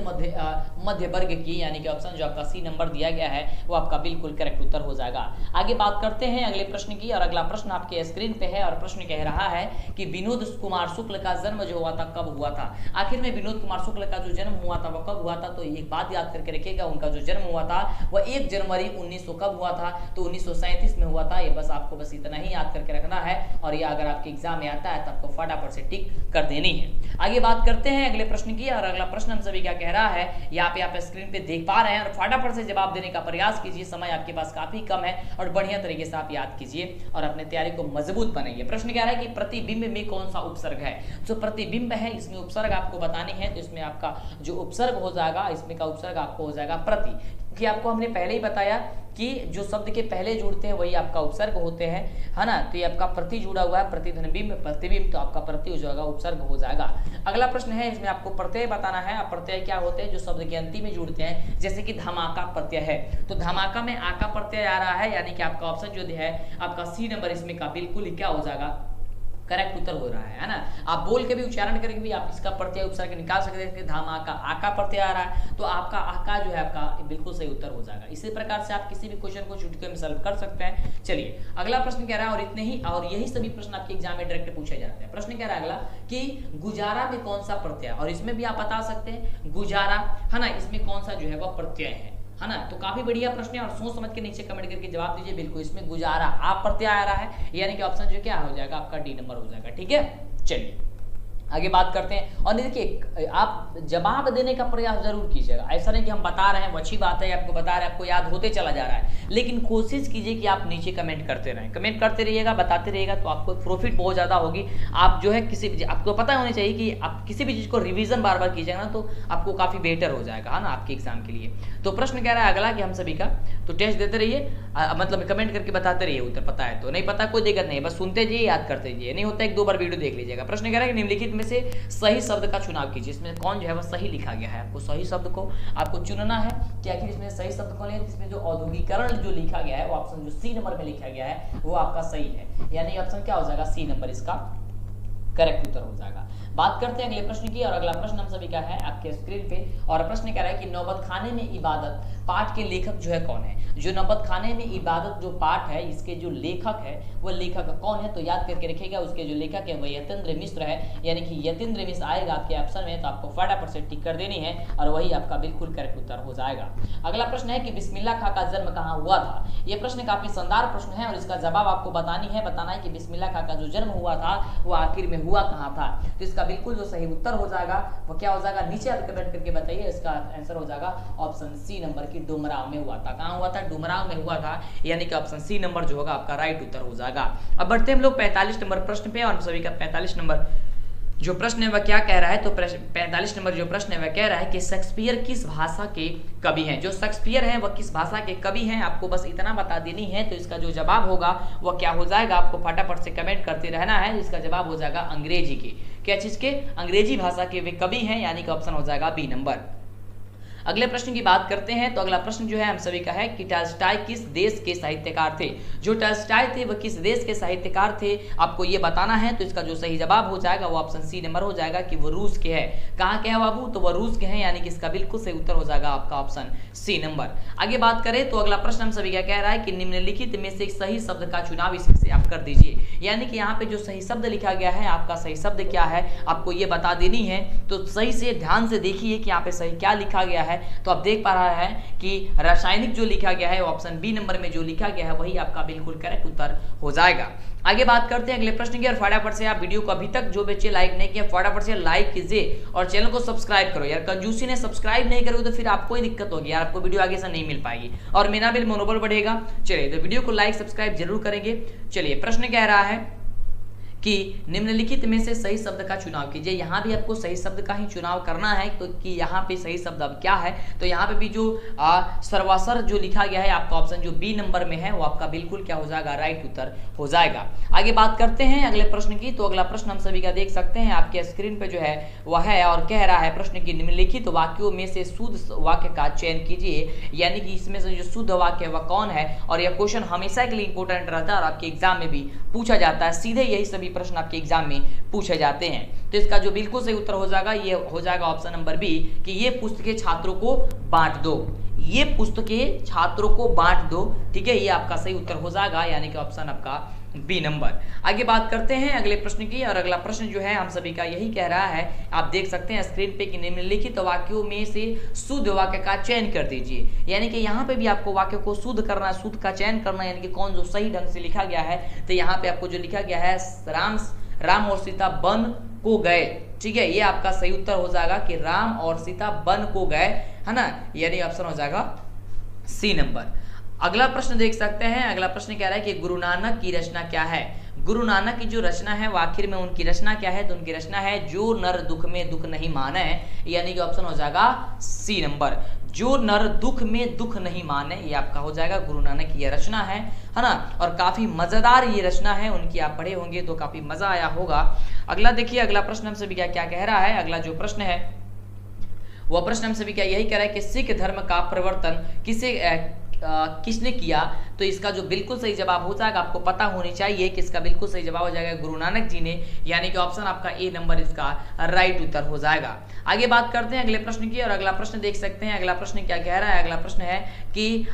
मध्य वर्ग की, यानी कि ऑप्शन जो आपका सी नंबर दिया गया है वो आपका बिल्कुल करेक्ट उत्तर हो जाएगा। आगे बात करते हैं अगले प्रश्न की, और अगला प्रश्न आपके स्क्रीन पे है, और प्रश्न कह रहा है कि विनोद कुमार शुक्ल का जन्म जो हुआ था कब हुआ था। आखिर में विनोद कुमार शुक्ल का जो जन्म हुआ था वो कब हुआ था, तो एक बात याद करके रखिएगा, उनका जो जन्म हुआ था वह 1 जनवरी 1900 कब हुआ था, तो 1937 में हुआ था। ये बस आपको बस इतना ही याद करके रखना है, और ये अगर आपके एग्जाम में आता है तो आपको फटाफट से टिक कर देनी है। आगे बात करते हैं अगले प्रश्न की, और अगला प्रश्न हम सभी क्या कह रहा है, यहाँ पे आप स्क्रीन पे देख पा रहे हैं, और फटाफट से जवाब देने का प्रयास कीजिए, समय आपके पास काफी कम है, और बढ़िया तरीके से आप याद कीजिए और अपने तैयारी को मजबूत बनाइए। प्रश्न कह रहा है कि प्रतिबिंब में कौन सा उपसर्ग है। जो प्रतिबिंब है इसमें उपसर्ग आपको बतानी है, तो इसमें आपका जो उपसर्ग हो जाएगा, इसमें का उपसर्ग आपको हो जाएगा प्रति, कि आपको हमने पहले ही बताया कि जो शब्द के पहले जुड़ते हैं वही आपका उपसर्ग होते हैं, है ना। तो ये आपका प्रति जुड़ा हुआ है, प्रतिध्वनिबिंब प्रतिबिंब, तो आपका प्रति हो जाएगा, उपसर्ग हो जाएगा। अगला प्रश्न है, इसमें आपको प्रत्यय बताना है। प्रत्यय क्या होते हैं, जो शब्द के अंतिम में जुड़ते हैं, जैसे कि धमाका प्रत्यय है, तो धमाका में आका प्रत्यय आ रहा है, यानी कि आपका ऑप्शन जो है आपका सी नंबर इसमें का बिल्कुल क्या हो जाएगा, करेक्ट उत्तर हो रहा है ना। आप बोल के भी उच्चारण करके भी आप इसका प्रत्यय उपसर्ग निकाल सकते हैं। धामाका आका प्रत्यय आ रहा है, तो आपका आका जो है आपका बिल्कुल सही उत्तर हो जाएगा। इसी प्रकार से आप किसी भी क्वेश्चन को चुटकियों में सॉल्व कर सकते हैं। चलिए अगला प्रश्न कह रहा है, और इतने ही, और यही सभी प्रश्न आपके एग्जाम में डायरेक्ट पूछे जाते हैं। प्रश्न कह रहा है अगला कि गुजारा में कौन सा प्रत्यय, और इसमें भी आप बता सकते हैं गुजारा, है ना, इसमें कौन सा जो है वह प्रत्यय है ना। तो काफी बढ़िया प्रश्न है, और सोच समझ के नीचे कमेंट करके जवाब दीजिए। बिल्कुल इसमें गुजारा आप प्रत्यय आ रहा है, यानी कि ऑप्शन जो क्या हो जाएगा आपका डी नंबर हो जाएगा। ठीक है, चलिए आगे बात करते हैं। और देखिए आप जवाब देने का प्रयास जरूर कीजिएगा, ऐसा नहीं कि हम बता रहे हैं वो अच्छी बात है, आपको बता रहे हैं, आपको याद होते चला जा रहा है, लेकिन कोशिश कीजिए कि आप नीचे कमेंट करते रहें, कमेंट करते रहिएगा, बताते रहिएगा, तो आपको प्रॉफिट बहुत ज़्यादा होगी। आप जो है किसी भी, आपको पता होना चाहिए कि आप किसी भी चीज़ को रिविजन बार बार कीजिएगा ना, तो आपको काफ़ी बेटर हो जाएगा, है ना, आपके एग्जाम के लिए। तो प्रश्न कह रहा है अगला कि हम सभी का तो टेस्ट देते रहिए, मतलब कमेंट करके बताते रहिए उत्तर पता है तो, नहीं पता कोई दिक्कत नहीं, बस सुनते जाइए, याद करते जाइए, नहीं होता 1-2 बार वीडियो देख लीजिएगा। प्रश्न कह रहा है कि निम्नलिखित में से सही शब्द का चुनाव कीजिए। इसमें कौन जो है वह सही लिखा गया है, आपको सही शब्द को आपको चुनना है कि आखिर इसमें सही शब्द कौन है। इसमें जो औद्योगिकरण जो लिखा गया है वो ऑप्शन जो सी नंबर में लिखा गया है वो आपका सही है, यानी ऑप्शन क्या हो जाएगा, सी नंबर इसका करेक्ट उत्तर हो जाएगा। बात करते हैं अगले प्रश्न की, और अगला प्रश्न हम सभी का है आपके स्क्रीन पे, और प्रश्न कह रहा है कि नौबत खाने में इबादत पाठ के लेखक जो है कौन है। जो नौबत खाने में इबादत जो पाठ है इसके जो लेखक है वो लेखक कौन है, तो याद करके रखिएगा, उसके जो लेखक है वो यतीन्द्र मिश्र है, यानी कि यतीन्द्र मिश्र आएगा आपके ऑप्शन में, तो आपको फटाफट से टिक कर देनी है, और वही आपका बिल्कुल करेक्ट उत्तर हो जाएगा। अगला प्रश्न है कि बिस्मिल्लाह खां का जन्म कहाँ हुआ था। यह प्रश्न काफी शानदार प्रश्न है, और इसका जवाब आपको बताना है कि बिस्मिल्लाह खां का जो जन्म हुआ था वो आखिर में हुआ कहाँ था। तो इसका बिल्कुल जो सही उत्तर हो जाएगा वो क्या हो जाएगा, नीचे आप कमेंट करके बताइए। इसका आंसर हो जाएगा ऑप्शन सी नंबर की डुमराव में हुआ था। कहाँ हुआ था, डुमराव में हुआ था, यानी कि ऑप्शन सी नंबर जो होगा आपका राइट उत्तर हो जाएगा। अब बढ़ते हम लोग 45 नंबर प्रश्न पे, और सभी का 45 नंबर जो प्रश्न है वह क्या कह रहा है, तो 45 नंबर जो प्रश्न है वह कह रहा है कि शेक्सपियर किस भाषा के कवि हैं। जो शेक्सपियर हैं वह किस भाषा के कवि हैं, आपको बस इतना बता देनी है। तो इसका जो जवाब होगा वह क्या हो जाएगा, आपको फटाफट से कमेंट करते रहना है। इसका जवाब हो जाएगा अंग्रेजी के, क्या चीज के, अंग्रेजी भाषा के वे कवि हैं, यानी कि ऑप्शन हो जाएगा बी नंबर। अगले प्रश्न की बात करते हैं, तो अगला प्रश्न जो है हम सभी का है कि टॉल्स्टॉय किस देश के साहित्यकार थे। जो टॉल्स्टॉय थे वह किस देश के साहित्यकार थे, आपको ये बताना है। तो इसका जो सही जवाब हो जाएगा वो ऑप्शन सी नंबर हो जाएगा कि वो रूस के हैं। कहाँ के हैं बाबू, तो वह रूस के हैं, यानी कि इसका बिल्कुल सही उत्तर हो जाएगा आपका ऑप्शन सी नंबर। आगे बात करें तो अगला प्रश्न हम सभी का कह रहा है कि निम्नलिखित में से एक सही शब्द का चुनाव इसमें से आप कर दीजिए, यानी कि यहाँ पे जो सही शब्द लिखा गया है आपका सही शब्द क्या है आपको ये बता देनी है। तो सही से ध्यान से देखिए कि यहाँ पे सही क्या लिखा गया है। तो आप देख पा रहा है कि रासायनिक जो लिखा गया है ऑप्शन बी नंबर में जो लिखा गया है वही आपका बिल्कुल करेक्ट उत्तर हो जाएगा। आगे बात करते हैं अगले प्रश्न की, और फटाफट से आप वीडियो को अभी तक जो बच्चे लाइक नहीं किया फटाफट से लाइक कीजिए और चैनल को सब्सक्राइब करो यार। कंजूसी ने सब्सक्राइब नहीं करोगे तो फिर आपको ही दिक्कत होगी यार, आपको वीडियो आगे से नहीं मिल पाएगी और मेरा भी मनोबल बढ़ेगा। चलिए तो वीडियो को लाइक सब्सक्राइब जरूर करेंगे। चलिए प्रश्न कह रहा है कि निम्नलिखित में से सही शब्द का चुनाव कीजिए। यहाँ भी आपको सही शब्द का ही चुनाव करना है, तो कि यहाँ पे सही शब्द अब क्या है, तो यहाँ पे भी जो सर्वासर जो लिखा गया है आपका ऑप्शन जो बी नंबर में है वो आपका बिल्कुल क्या हो जाएगा, राइट उत्तर हो जाएगा। आगे बात करते हैं अगले प्रश्न की, तो अगला प्रश्न हम सभी का देख सकते हैं आपके स्क्रीन पे जो है वह है और कह रहा है प्रश्न की निम्नलिखित वाक्यों में से शुद्ध वाक्य का चयन कीजिए। यानी कि इसमें से जो शुद्ध वाक्य वह कौन है, और यह क्वेश्चन हमेशा के लिए इंपोर्टेंट रहता है और आपके एग्जाम में भी पूछा जाता है। सीधे यही सभी प्रश्न आपके एग्जाम में पूछे जाते हैं। तो इसका जो बिल्कुल सही उत्तर हो जाएगा ये हो जाएगा ऑप्शन नंबर बी, कि ये पुस्तकें छात्रों को बांट दो। ये पुस्तकें छात्रों को बांट दो, ठीक है, ये आपका सही उत्तर हो जाएगा, यानी कि ऑप्शन आपका बी नंबर। आगे बात करते हैं अगले प्रश्न की, और अगला प्रश्न जो है हम सभी का यही कह रहा है, आप देख सकते हैं स्क्रीन पे कि निम्नलिखित वाक्यों में से शुद्ध वाक्य का चयन कर दीजिए। यानी कि यहाँ पे भी आपको वाक्य को शुद्ध करना, शुद्ध का चयन करना, यानी कि कौन जो सही ढंग से लिखा गया है। तो यहाँ पे आपको जो लिखा गया है राम और सीता वन को गए, ठीक है, ये आपका सही उत्तर हो जाएगा कि राम और सीता वन को गए, है ना, यानी ऑप्शन हो जाएगा सी नंबर। अगला प्रश्न देख सकते हैं, अगला प्रश्न कह रहा है कि गुरु नानक की रचना क्या है। गुरु नानक की जो रचना है वो आखिर में उनकी रचना क्या है, तो उनकी रचना है जो नर दुख में दुख नहीं माने, यानी कि ऑप्शन हो जाएगा सी नंबर, जो नर दुख में दुख नहीं माने, ये आपका हो जाएगा गुरु नानक की यह रचना है ना। और काफी मजेदार ये रचना है उनकी, आप पढ़े होंगे तो काफी मजा आया होगा। अगला देखिए, अगला प्रश्न हम सभी क्या क्या कह रहा है। अगला जो प्रश्न है वह प्रश्न हम सभी क्या यही कह रहा है कि सिख धर्म का प्रवर्तन किसने किया। तो इसका जो बिल्कुल सही जवाब हो जाएगा, आपको पता होनी चाहिए कि इसका बिल्कुल सही जवाब हो जाएगा गुरु नानक जी ने, यानी कि ऑप्शन आपका ए नंबर इसका राइट उत्तर हो जाएगा। आगे बात करते हैं अगले प्रश्न की, और अगला प्रश्न देख सकते हैं। अगला प्रश्न क्या कह रहा है, अगला प्रश्न है कि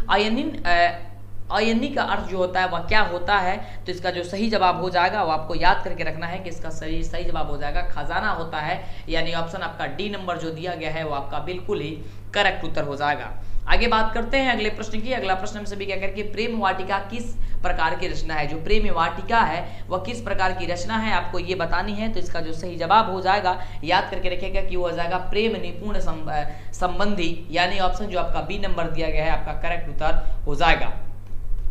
अयनी का अर्थ जो होता है वह क्या होता है। तो इसका जो सही जवाब हो जाएगा वो आपको याद करके रखना है कि इसका सही जवाब हो जाएगा खजाना होता है, यानी ऑप्शन आपका डी नंबर जो दिया गया है वो आपका बिल्कुल ही करेक्ट उत्तर हो जाएगा। आगे बात करते हैं अगले प्रश्न की। अगला प्रश्न हम सभी क्या करें कि प्रेम वाटिका किस प्रकार की रचना है। जो प्रेम वाटिका है वह किस प्रकार की रचना है आपको ये बतानी है। तो इसका जो सही जवाब हो जाएगा, याद करके रखिएगा कि वो हो जाएगा प्रेम निपुण संबंधी, यानी ऑप्शन जो आपका बी नंबर दिया गया है आपका करेक्ट उत्तर हो जाएगा।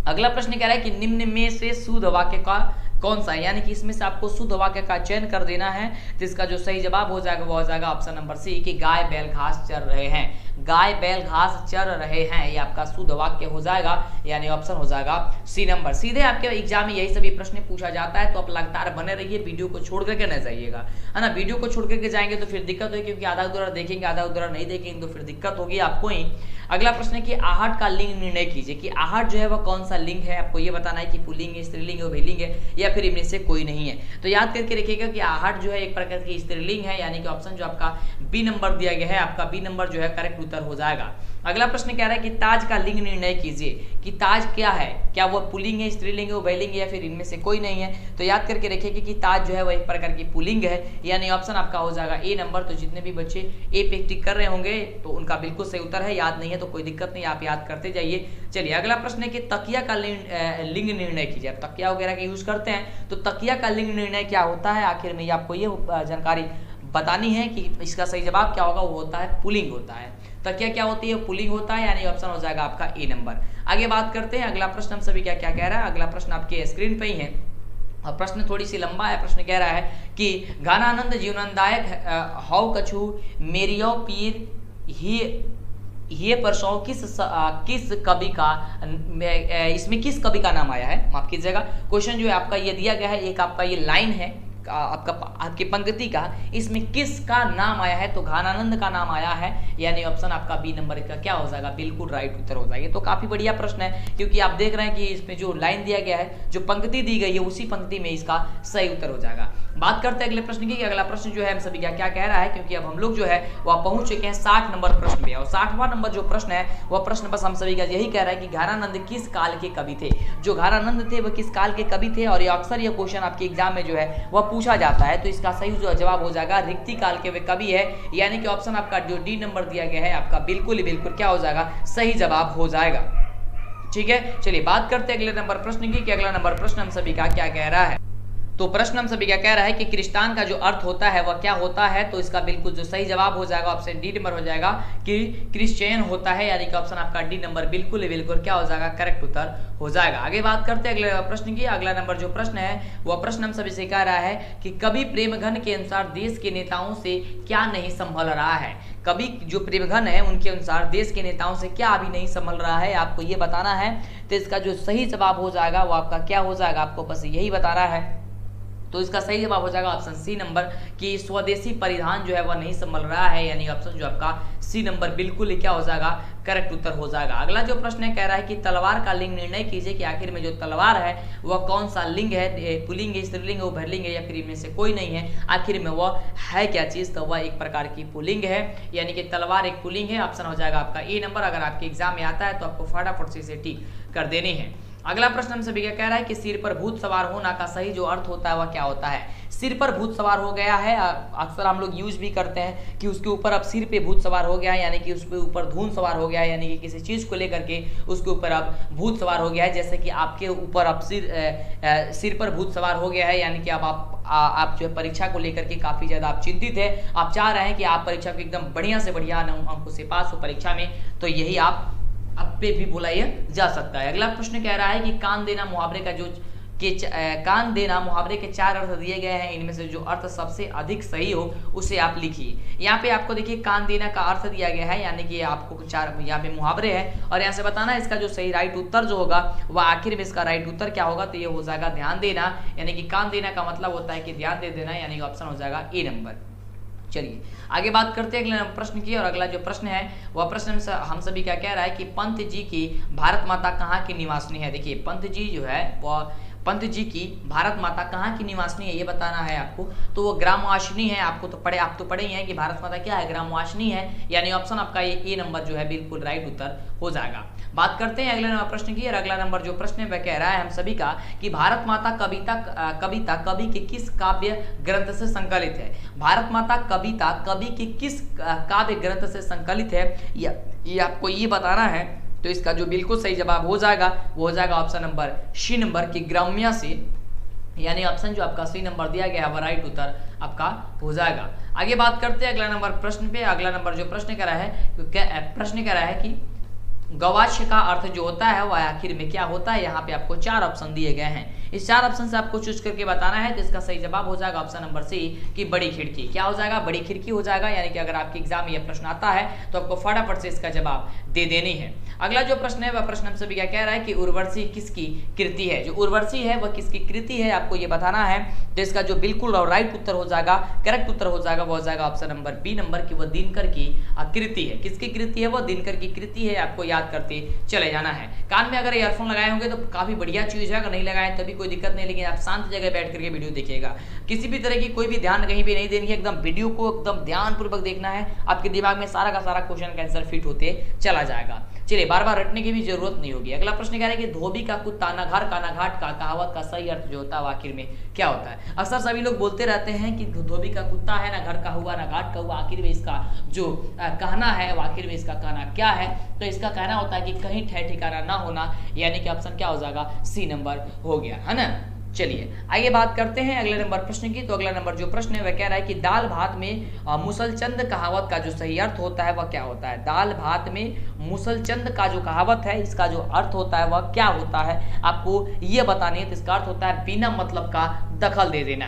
अगला प्रश्न कह रहा है कि निम्न में से शुद्ध वाक्य का कौन सा है, यानी कि इसमें से आपको शुद्ध वाक्य का चयन कर देना है। तो इसका जो सही जवाब हो जाएगा वो हो जाएगा ऑप्शन नंबर सी, कि गाय बैल घास चर रहे हैं। गाय बैल घास चर रहे हैं, ये आपका शुद्ध वाक्य हो जाएगा, यानी ऑप्शन हो जाएगा सी नंबर। सीधे आपके एग्जाम में यही सभी प्रश्न पूछा जाता है, तो आप लगातार बने रहिए, वीडियो को छोड़ करके न जाइएगा, है ना। वीडियो को छोड़ करके जाएंगे तो फिर दिक्कत होगी, क्योंकि आधा अधूरा देखेंगे, आधा अधूरा नहीं देखेंगे तो फिर दिक्कत होगी आपको ही। अगला प्रश्न है कि आहट का लिंग निर्णय कीजिए, कि आहट जो है वह कौन सा लिंग है। आपको ये बताना है कि पुल्लिंग है, स्त्रीलिंग है, भेलिंग है, या फिर इनमें से कोई नहीं है। तो याद करके रखिएगा कि आहट जो है एक प्रकार की स्त्रीलिंग है, यानी कि ऑप्शन जो आपका बी नंबर दिया गया है आपका बी नंबर जो है करेक्ट उत्तर हो जाएगा। अगला प्रश्न कह रहा है कि ताज का लिंग निर्णय कीजिए, कि ताज क्या है, क्या वह पुल्लिंग है, स्त्रीलिंग है, भेलिंग है, या फिर इनमें से कोई नहीं है। तो याद करके रखिएगा कि ताज जो है वह एक प्रकार की पुल्लिंग है, यानी ऑप्शन आपका हो जाएगा ए नंबर। तो जितने भी बच्चे ए पे टिक कर रहे होंगे तो उनका बिल्कुल सही उत्तर है, याद नहीं है तो कोई दिक्कत नहीं, आप याद करते जाइए। चलिए अगला प्रश्न है कि तकिया का लिंग निर्णय कीजिए। आप तकिया वगैरह का यूज करते हैं, तो तकिया का लिंग निर्णय क्या होता है, आखिर में आपको ये जानकारी बतानी है कि इसका सही जवाब क्या होगा। वो होता है पुल्लिंग होता है। तकिया क्या होती है, पुल्लिंग होता है, यानी ऑप्शन हो जाएगा आपका ए नंबर। आगे बात करते हैं अगला प्रश्न हम सभी क्या क्या कह रहा है। अगला प्रश्न आपके स्क्रीन पे ही है और प्रश्न थोड़ी सी लंबा है। प्रश्न कह रहा है कि गानानंद जीवनदायक हौ कछु मेरियो पीर ये परसों किस कवि का, इसमें किस कवि का नाम आया है, माफ कीजिएगा। क्वेश्चन जो है आपका ये दिया गया है, एक आपका ये लाइन है आपकी पंक्ति का, इसमें किसका नाम आया है, तो घानानंद का नाम आया है, यानी ऑप्शन आपका बी नंबर का क्या हो जाएगा, बिल्कुल राइट उत्तर हो जाएगा। तो काफी बढ़िया प्रश्न है, क्योंकि आप देख रहे हैं कि इसमें जो लाइन दिया गया है, जो पंक्ति दी गई है, उसी पंक्ति में इसका सही उत्तर हो जाएगा। बात करते हैं अगले प्रश्न की। अगला प्रश्न जो है हम सभी क्या कह रहा है, क्योंकि अब हम लोग जो है वह पहुंच चुके हैं 60 नंबर प्रश्न में, और 60वां नंबर जो प्रश्न है वह प्रश्न बस हम सभी का यही कह रहा है कि घानानंद किस काल के कवि थे। जो घानानंद थे वह किस काल के कवि थे, और ये अक्सर यह क्वेश्चन आपके एग्जाम में जो है वह पूछा जाता है। तो इसका सही जो जवाब हो जाएगा रिक्ति काल के वे कवि है, यानी कि ऑप्शन आपका जो डी नंबर दिया गया है आपका बिल्कुल ही बिल्कुल क्या हो जाएगा, सही जवाब हो जाएगा। ठीक है, चलिए बात करते हैं अगले नंबर प्रश्न की कि अगला नंबर प्रश्न हम सभी का क्या कह रहा है। तो प्रश्न हम सभी क्या कह रहा है कि क्रिस्तान का जो अर्थ होता है वह क्या होता है। तो इसका बिल्कुल जो सही जवाब हो जाएगा ऑप्शन डी नंबर हो जाएगा कि क्रिश्चियन होता है, यानी कि ऑप्शन आपका डी नंबर बिल्कुल क्या हो जाएगा, करेक्ट उत्तर हो जाएगा। आगे बात करते हैं अगले प्रश्न की। अगला नंबर जो प्रश्न है वह प्रश्न हम सभी से कह रहा है कि कवि प्रेमघन के अनुसार देश के नेताओं से क्या नहीं संभल रहा है। कवि जो प्रेमघन है उनके अनुसार देश के नेताओं से क्या अभी नहीं संभल रहा है, आपको ये बताना है। तो इसका जो सही जवाब हो जाएगा वो आपका क्या हो जाएगा, आपको बस यही बताना है। तो इसका सही जवाब हो जाएगा ऑप्शन सी नंबर कि स्वदेशी परिधान जो है वह नहीं संभल रहा है, यानी ऑप्शन जो आपका सी नंबर बिल्कुल क्या हो जाएगा, करेक्ट उत्तर हो जाएगा। अगला जो प्रश्न है कह रहा है कि तलवार का लिंग निर्णय कीजिए कि आखिर में जो तलवार है वह कौन सा लिंग है, पुल्लिंग है, स्त्रीलिंग है, उभयलिंग है या फिर इनमें से कोई नहीं है। आखिर में वह है क्या चीज, तो वह एक प्रकार की पुल्लिंग है, यानी कि तलवार एक पुल्लिंग है। ऑप्शन हो जाएगा आपका ए नंबर। अगर आपके एग्जाम में आता है तो आपको फटाफट से इसे टिक कर देनी है। अगला प्रश्न हम सभी क्या कह रहा है कि सिर पर भूत सवार होना का सही जो अर्थ होता है वह क्या होता है। सिर पर भूत सवार हो गया है, अक्सर हम लोग यूज भी करते हैं कि उसके ऊपर अब सिर पे भूत सवार हो गया है, यानी कि उसके ऊपर धून सवार हो गया है, यानी कि किसी चीज को लेकर के उसके ऊपर अब भूत सवार हो गया है। जैसे कि आपके ऊपर अब सिर पर भूत सवार हो गया है, यानी कि अब आप जो है परीक्षा को लेकर के काफी ज्यादा आप चिंतित है, आप चाह रहे हैं कि आप परीक्षा को एकदम बढ़िया से बढ़िया अंकों से पास हो परीक्षा में, तो यही आप पे भी बुलाया जा सकता है। अगला प्रश्न कह रहा है कि कान देना मुहावरे का कान देना मुहावरे के 4 अर्थ दिए गए हैं, इनमें से जो अर्थ सबसे अधिक सही हो उसे आप लिखिए। यहाँ पे आपको देखिए कान देना का अर्थ दिया गया है, यानी कि आपको 4 यहाँ पे मुहावरे हैं और यहाँ से बताना है इसका जो सही राइट उत्तर जो होगा वह आखिर में इसका राइट उत्तर क्या होगा, तो ये हो जाएगा ध्यान देना, यानी कि कान देना का मतलब होता है कि ध्यान दे देना, यानी कि ऑप्शन हो जाएगा ए नंबर। चलिए आगे बात करते हैं अगले प्रश्न की। और अगला जो प्रश्न है वह प्रश्न हम सभी क्या कह रहा है कि पंत जी की भारत माता कहाँ की निवासनी है। देखिए पंत जी जो है वह पंत जी की भारत माता कहाँ की निवासनी है ये बताना है आपको। तो वो ग्रामवासिनी है, आपको तो पढ़े आप तो पढ़े ही हैं कि भारत माता क्या है, ग्रामवासिनी है, यानी ऑप्शन आपका ये ए नंबर जो है बिल्कुल राइट उत्तर हो जाएगा। बात करते हैं अगले नंबर प्रश्न की। और अगला नंबर जो प्रश्न है वह कह रहा है हम सभी का कि भारत माता कविता कवि के किस काव्य ग्रंथ से संकलित है। भारत माता कविता कवि के किस काव्य ग्रंथ से संकलित है ये आपको ये बताना है। तो इसका जो बिल्कुल सही जवाब हो जाएगा वो हो जाएगा ऑप्शन नंबर सी नंबर की ग्राम्या से, यानी ऑप्शन जो आपका सी नंबर दिया गया है वह राइट उत्तर आपका हो जाएगा। आगे बात करते हैं अगला नंबर प्रश्न पे। अगला नंबर जो प्रश्न कह रहा है कि गवाक्ष का अर्थ जो होता है वह आखिर में क्या होता है। यहाँ पे आपको 4 ऑप्शन दिए गए हैं, इस 4 ऑप्शन से आपको चूज करके बताना है। तो इसका सही जवाब हो जाएगा ऑप्शन नंबर सी कि बड़ी खिड़की। क्या हो जाएगा, बड़ी खिड़की हो जाएगा, यानी कि अगर आपके एग्जाम में यह प्रश्न आता है तो आपको फटाफट से इसका जवाब दे देनी है। अगला जो प्रश्न है वह प्रश्न हम सभी क्या कह रहा है कि उर्वशी किसकी कृति है। जो उर्वशी है वह किसकी कृति है आपको ये बताना है। तो इसका जो बिल्कुल राइट उत्तर हो जाएगा, करेक्ट उत्तर हो जाएगा, वो हो जाएगा ऑप्शन नंबर बी नंबर की वह दिनकर की कृति है। किसकी कृति है, वह दिनकर की कृति है, आपको याद करते चले जाना है। कान में अगर ईयरफोन लगाए होंगे तो काफी बढ़िया चीज है, अगर नहीं लगाए तभी कोई दिक्कत नहीं, लेकिन आप शांत जगह बैठ करके वीडियो देखिएगा, किसी भी तरह की कोई भी ध्यान कहीं भी नहीं देनी है, एकदम वीडियो को एकदम ध्यानपूर्वक देखना है। आपके दिमाग में सारा का सारा क्वेश्चन का आंसर फिट होते चला जाएगा। चलिए बार बार रटने की भी जरूरत नहीं होगी। अगला प्रश्न कह रहा है कि धोबी का कुत्ता न घर का न घाट का कहावत का सही अर्थ जो होता है आखिर में क्या होता है। अक्सर सभी लोग बोलते रहते हैं कि धोबी का कुत्ता है, ना घर का हुआ ना घाट का हुआ, आखिर में इसका जो कहना है आखिर में इसका कहना क्या है। तो इसका कहना होता है कि कहीं ठह ठिकाना ना होना, यानी कि ऑप्शन क्या हो जाएगा, सी नंबर हो गया है ना। चलिए आगे बात करते हैं अगले नंबर प्रश्न की। तो अगला नंबर जो प्रश्न है वह कह रहा है कि दाल भात में मुसलचंद कहावत का जो सही अर्थ होता है वह क्या होता है। दाल भात में मुसलचंद का जो कहावत है इसका जो अर्थ होता है वह क्या होता है, आपको यह बतानी है। तो इसका अर्थ होता है बिना मतलब का दखल दे देना।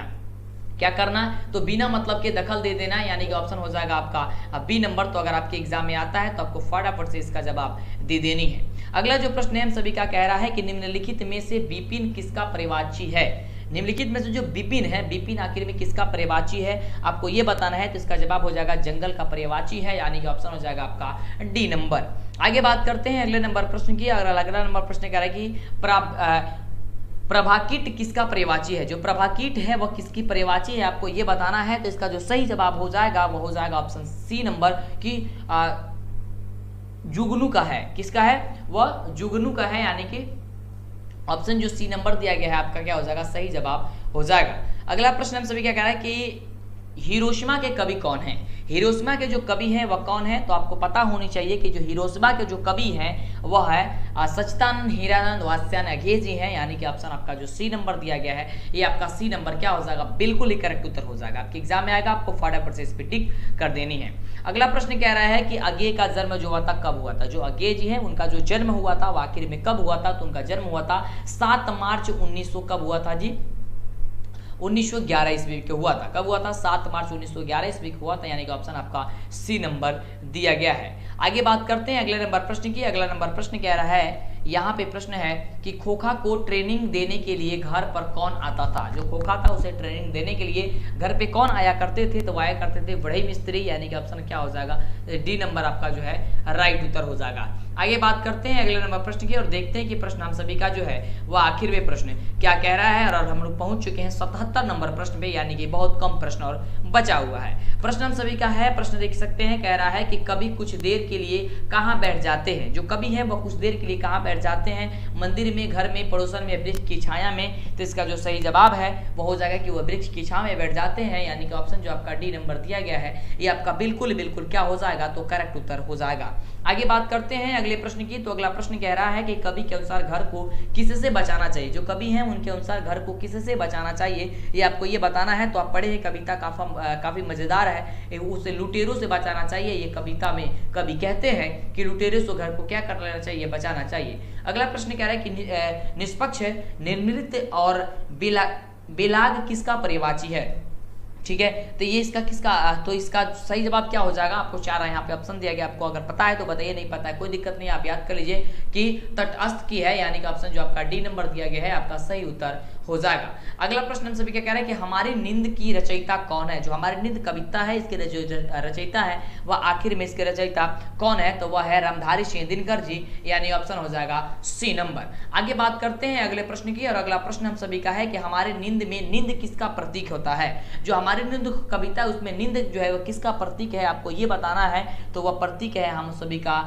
क्या करना, तो बिना मतलब के दखल दे देना, यानी कि ऑप्शन हो जाएगा आपका बी नंबर। तो अगर आपके एग्जाम में आता है तो आपको फटाफट से इसका जवाब दे देनी है। अगला जो प्रश्न है हम सभी का कह रहा है कि निम्नलिखित में से विपिन किसका पर्यायवाची है। निम्नलिखित में से जो विपिन है, विपिन आखिर में किसका पर्यायवाची है आपको ये बताना है। तो इसका जवाब हो जाएगा जंगल का पर्यायवाची है, यानी कि ऑप्शन हो जाएगा आपका डी नंबर। आगे बात करते हैं अगले नंबर प्रश्न की। अगला नंबर प्रश्न कह रहा है कि प्रभाकीट किसका पर्यायवाची है। जो प्रभाकीट है वह किसकी पर्यायवाची है आपको ये बताना है। तो इसका जो सही जवाब हो जाएगा वो हो जाएगा ऑप्शन सी नंबर की जुगनू का है। किसका है, वह जुगनू का है, यानी कि ऑप्शन जो सी नंबर दिया गया है आपका क्या हो जाएगा, सही जवाब हो जाएगा। अगला प्रश्न हम सभी क्या कह रहा है कि हिरोशिमा के कवि कौन हैं। हिरोशिमा के जो कवि हैं वह कौन है? तो आपको पता होनी चाहिए कि जो हिरोशिमा के जो कवि हैं वह है सच्चिदानंद हीरानंद वात्स्यायन अघे जी हैं, यानी कि ऑप्शन आपका जो सी नंबर दिया गया है ये आपका सी नंबर क्या हो जाएगा? बिल्कुल ही करेक्ट उत्तर हो जाएगा। आपके एग्जाम में आएगा, आपको फटाफट से इस पे टिक कर देनी है। अगला प्रश्न कह रहा है कि अघे का जन्म जो हुआ था कब हुआ था? जो अघे जी हैं उनका जो जन्म हुआ था वो आखिर में कब हुआ था? तो उनका जन्म हुआ था 7 मार्च 1900 कब हुआ था जी? 1911 ईस्वी के हुआ था। कब हुआ था? 7 मार्च 1911 ईस्वी को हुआ था, यानी कि ऑप्शन आपका सी नंबर दिया गया है। आगे बात करते हैं अगले नंबर प्रश्न की। अगला नंबर प्रश्न कह रहा है, यहाँ पे प्रश्न है कि खोखा को ट्रेनिंग देने के लिए घर पर कौन आता था? जो खोखा था उसे ट्रेनिंग देने के लिए घर पे कौन आया करते थे? तो आया करते थे बढ़ई मिस्त्री, यानी कि ऑप्शन क्या हो जाएगा? डी नंबर आपका जो है राइट उत्तर हो जाएगा। आगे बात करते हैं अगले नंबर प्रश्न की और देखते हैं कि प्रश्न हम सभी का जो है वो आखिर में प्रश्न क्या कह रहा है। और हम लोग पहुंच चुके हैं 77 नंबर प्रश्न पे, यानी कि बहुत कम प्रश्न और बचा हुआ है। प्रश्न हम सभी का है, प्रश्न देख सकते हैं, कह रहा है कि कवि कुछ देर के लिए कहाँ बैठ जाते हैं? जो कवि है वो कुछ देर के लिए कहाँ बैठ जाते हैं? मंदिर में, घर में, पड़ोसन में, वृक्ष की छाया में। तो इसका जो सही जवाब है वो हो जाएगा कि वह वृक्ष की छाया में बैठ जाते हैं, यानी कि ऑप्शन जो आपका डी नंबर दिया गया है ये आपका बिल्कुल क्या हो जाएगा? तो करेक्ट उत्तर हो जाएगा। आगे बात करते हैं अगले प्रश्न की। तो अगला प्रश्न कह रहा है कि कवि के अनुसार घर को किससे बचाना चाहिए? जो कवि हैं उनके अनुसार घर को किससे बचाना चाहिए ये आपको ये बताना है। तो आप पढ़े हैं कविता, काफी मजेदार है। उसे लुटेरों से बचाना चाहिए, ये कविता में कवि कहते हैं कि लुटेरों से घर को क्या कर लेना चाहिए? बचाना चाहिए। अगला प्रश्न कह रहा है कि निष्पक्ष, निर्मित और बेलाग किसका पर्यायवाची है? ठीक है, तो ये इसका किसका? तो इसका सही जवाब क्या हो जाएगा? आपको 4 यहाँ पे ऑप्शन दिया गया, आपको अगर पता है तो बताइए, नहीं पता है कोई दिक्कत नहीं, आप याद कर लीजिए कि तटस्थ की है, यानी कि ऑप्शन जो आपका डी नंबर दिया गया है आपका सही उत्तर हो जाएगा। अगला प्रश्न हम सभी क्या कह रहे हैं कि हमारी नींद की रचयिता कौन है? जो हमारी नींद कविता है इसके रचयिता है वह आखिर में इसके रचयिता कौन है? तो वह है रामधारी सिंह दिनकर जी, यानी ऑप्शन हो जाएगा सी नंबर। आगे बात करते हैं अगले प्रश्न की और अगला प्रश्न हम सभी का है कि हमारे नींद में नींद किसका प्रतीक होता है? जो हमारी नींद कविता उसमें नींद जो है वह किसका प्रतीक है आपको ये बताना है। तो वह प्रतीक है हम सभी का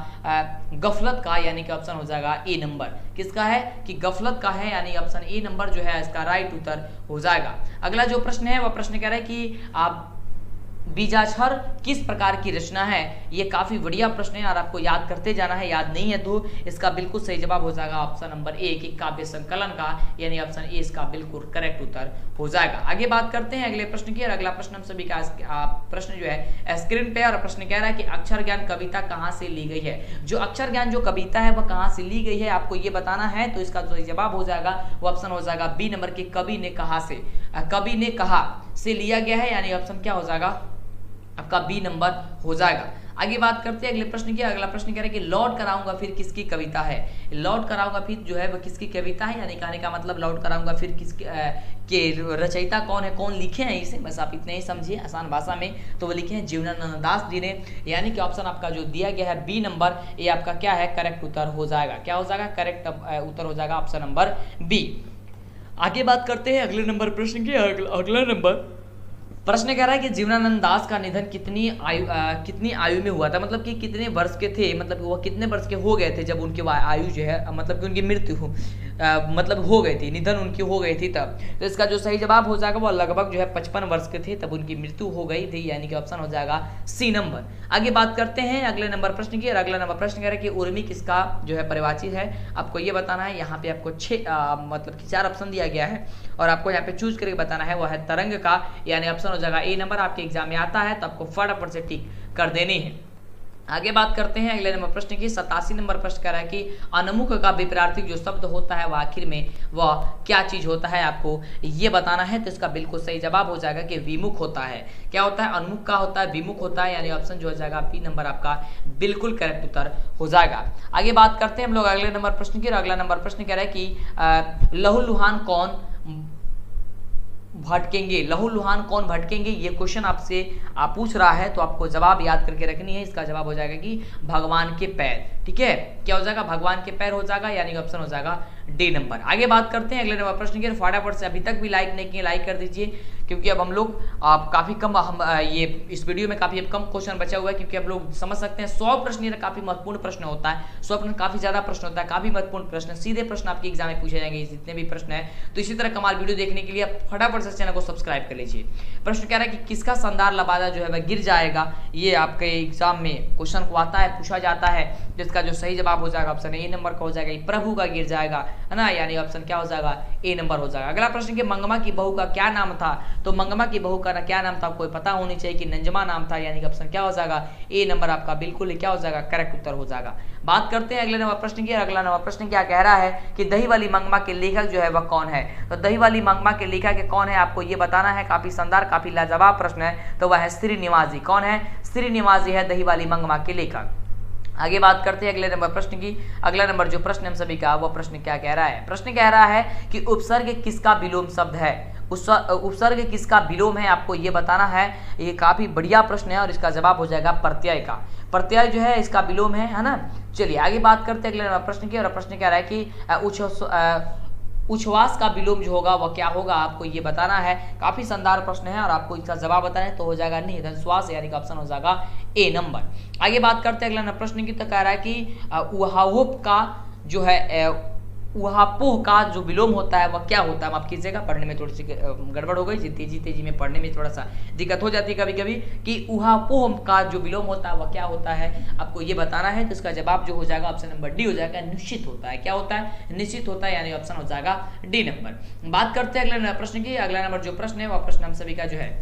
गफलत का, यानी कि ऑप्शन हो जाएगा ए नंबर। किसका है? कि गफलत का है, यानी ऑप्शन ए नंबर जो है इसका राइट उत्तर हो जाएगा। अगला जो प्रश्न है वह प्रश्न कह रहा है कि आप बीजाक्षर किस प्रकार की रचना है? ये काफी बढ़िया प्रश्न है और आपको याद करते जाना है, याद नहीं है तो इसका बिल्कुल सही जवाब हो जाएगा ऑप्शन नंबर ए कि काव्य संकलन का, यानी ऑप्शन ए इसका बिल्कुल करेक्ट उत्तर हो जाएगा। आगे बात करते हैं अगले प्रश्न की और अगला प्रश्न हम सभी का प्रश्न जो है स्क्रीन पे, और प्रश्न कह रहा है कि अक्षर ज्ञान कविता कहाँ से ली गई है? जो अक्षर ज्ञान जो कविता है वह कहाँ से ली गई है आपको ये बताना है। तो इसका जो जवाब हो जाएगा वो ऑप्शन हो जाएगा बी नंबर के कवि ने कहा से, कवि ने कहा से लिया गया है, यानी ऑप्शन क्या हो जाएगा आपका बी नंबर हो जाएगा। आगे बात करते हैं अगले प्रश्न की। अगला प्रश्न कह रहा है कि लौट कराऊंगा फिर किसकी कविता है? लौट कराऊंगा फिर जो है वह किसकी कविता है, यानी कहने का मतलब लौट कराऊंगा फिर किसके के रचयिता कौन है, कौन लिखे हैं इसे, बस आप इतने ही समझिए आसान भाषा में। तो वो लिखे हैं जीवनानंद दास जी ने, यानी कि ऑप्शन आपका जो दिया गया है बी नंबर ये आपका क्या है करेक्ट उत्तर हो जाएगा। क्या हो जाएगा? करेक्ट उत्तर हो जाएगा ऑप्शन नंबर बी। आगे बात करते हैं अगले नंबर प्रश्न की। अगला नंबर प्रश्न कह रहा है कि जीवनानंद दास का निधन कितनी आयु में हुआ था? मतलब कि कितने वर्ष के थे, मतलब वह कितने वर्ष के हो गए थे जब उनकी आयु जो है मतलब कि उनकी मृत्यु मतलब हो गई थी, निधन उनकी हो गई थी तब। तो इसका जो सही जवाब हो जाएगा वो लगभग जो है 55 वर्ष के थे तब उनकी मृत्यु हो गई थी, यानी कि ऑप्शन हो जाएगा सी नंबर। आगे बात करते हैं अगले नंबर प्रश्न की और अगला नंबर प्रश्न कह रहा है कि उर्मी किसका जो है पर्यायवाची है? आपको ये बताना है। यहाँ पे आपको 4 ऑप्शन दिया गया है और आपको यहाँ पे चूज करके बताना है, वो है तरंग का, यानी ऑप्शन हो जाएगा ए नंबर। आपके एग्जाम में आता है तो आपको फटाफट से टिक कर देनी है। आगे बात करते हैं अगले नंबर प्रश्न की। 87 नंबर प्रश्न कह रहा है कि अनमुख का विपरीतार्थक जो शब्द होता है वह आखिर में वह क्या चीज होता है आपको ये बताना है। तो इसका बिल्कुल सही जवाब हो जाएगा कि विमुख होता है। क्या होता है? अनमुख का होता है, विमुख होता है, यानी ऑप्शन जो हो जाएगा बी नंबर आपका बिल्कुल करेक्ट उत्तर हो जाएगा। आगे बात करते हैं हम लोग अगले नंबर प्रश्न की। अगला नंबर प्रश्न कह रहा है कि लहूलुहान कौन भटकेंगे? लहूलुहान कौन भटकेंगे ये क्वेश्चन आपसे पूछ रहा है, तो आपको जवाब याद करके रखनी है। इसका जवाब हो जाएगा कि भगवान के पैर। ठीक है, क्या हो जाएगा? भगवान के पैर हो जाएगा, यानी ऑप्शन हो जाएगा डी नंबर। आगे बात करते हैं अगले नंबर प्रश्न की। फटाफट से अभी तक भी लाइक नहीं किए लाइक कर दीजिए, क्योंकि अब हम लोग काफ़ी कम हम ये इस वीडियो में काफ़ी कम क्वेश्चन बचा हुआ है, क्योंकि अब लोग समझ सकते हैं 100 प्रश्न ये काफ़ी महत्वपूर्ण प्रश्न होता है, 100 प्रश्न काफ़ी ज़्यादा प्रश्न होता है, काफ़ी महत्वपूर्ण प्रश्न, सीधे प्रश्न आपके एग्जाम में पूछे जाएंगे जितने भी प्रश्न है। तो इसी तरह कमाल वीडियो देखने के लिए आप फटाफट से चैनल को सब्सक्राइब कर लीजिए। प्रश्न कह रहा है कि किसका शानदार लबादा जो है वह गिर जाएगा, ये आपके एग्जाम में क्वेश्चन को आता है, पूछा जाता है। जिसका जो सही जवाब हो जाएगा ऑप्शन ए नंबर का हो जाएगा, प्रभु का गिर जाएगा, है ना, यानी ऑप्शन क्या हो जाएगा, ए नंबर हो जाएगा। अगला प्रश्न कि मंगमा की बहू का क्या नाम था, तो मंगमा की बहू का क्या नाम था आपको पता होनी चाहिए कि नंजमा नाम था, यानी कि ऑप्शन क्या हो जाएगा, ए नंबर आपका बिल्कुल क्या हो जाएगा, करेक्ट उत्तर हो जाएगा। बात करते हैं अगले नंबर प्रश्न की। अगला नंबर प्रश्न क्या कह रहा है कि दही वाली मंगमा के लेखक जो है वह कौन है, तो दही वाली मंगमा के लेखक कौन है आपको ये बताना है। काफी शानदार काफी लाजवाब प्रश्न है, तो वह है श्रीनिवासी। कौन है, श्रीनिवासी है दही वाली मंगमा के लेखक। आगे बात करते हैं अगले नंबर प्रश्न की। अगला नंबर जो प्रश्न हम सभी का वो प्रश्न क्या कह रहा है, प्रश्न कह रहा है कि उपसर्ग किसका विलोम शब्द है, उपसर्ग किसका विलोम है आपको ये बताना है। ये काफी बढ़िया प्रश्न है और इसका जवाब हो जाएगा प्रत्यय का। प्रत्यय जो है इसका विलोम है ना। चलिए आगे बात करते हैं अगले नंबर प्रश्न की। और प्रश्न कह रहा है कि उच्छ्वास का विलोम जो होगा वह क्या होगा आपको ये बताना है। काफी शानदार प्रश्न है और आपको इसका जवाब बताना है, तो हो जाएगा निहित श्वास, यानी कि ऑप्शन हो जाएगा ए नंबर। आगे बात करते हैं अगला प्रश्न की। तो कह रहा है कि उहावोप का जो है उहापोह का जो विलोम होता है वह क्या होता है। माफ कीजिएगा, पढ़ने में थोड़ी सी गड़बड़ हो गई, तेजी में पढ़ने में थोड़ा सा दिक्कत हो जाती है कभी कभी, कि उहापोह का जो विलोम होता है वह क्या होता है आपको ये बताना है। तो इसका जवाब जो हो जाएगा ऑप्शन नंबर डी हो जाएगा, निश्चित होता है। क्या होता है, निश्चित होता है, यानी ऑप्शन हो जाएगा डी नंबर। बात करते हैं अगले प्रश्न की। अगला नंबर जो प्रश्न है वह प्रश्न हम सभी का जो है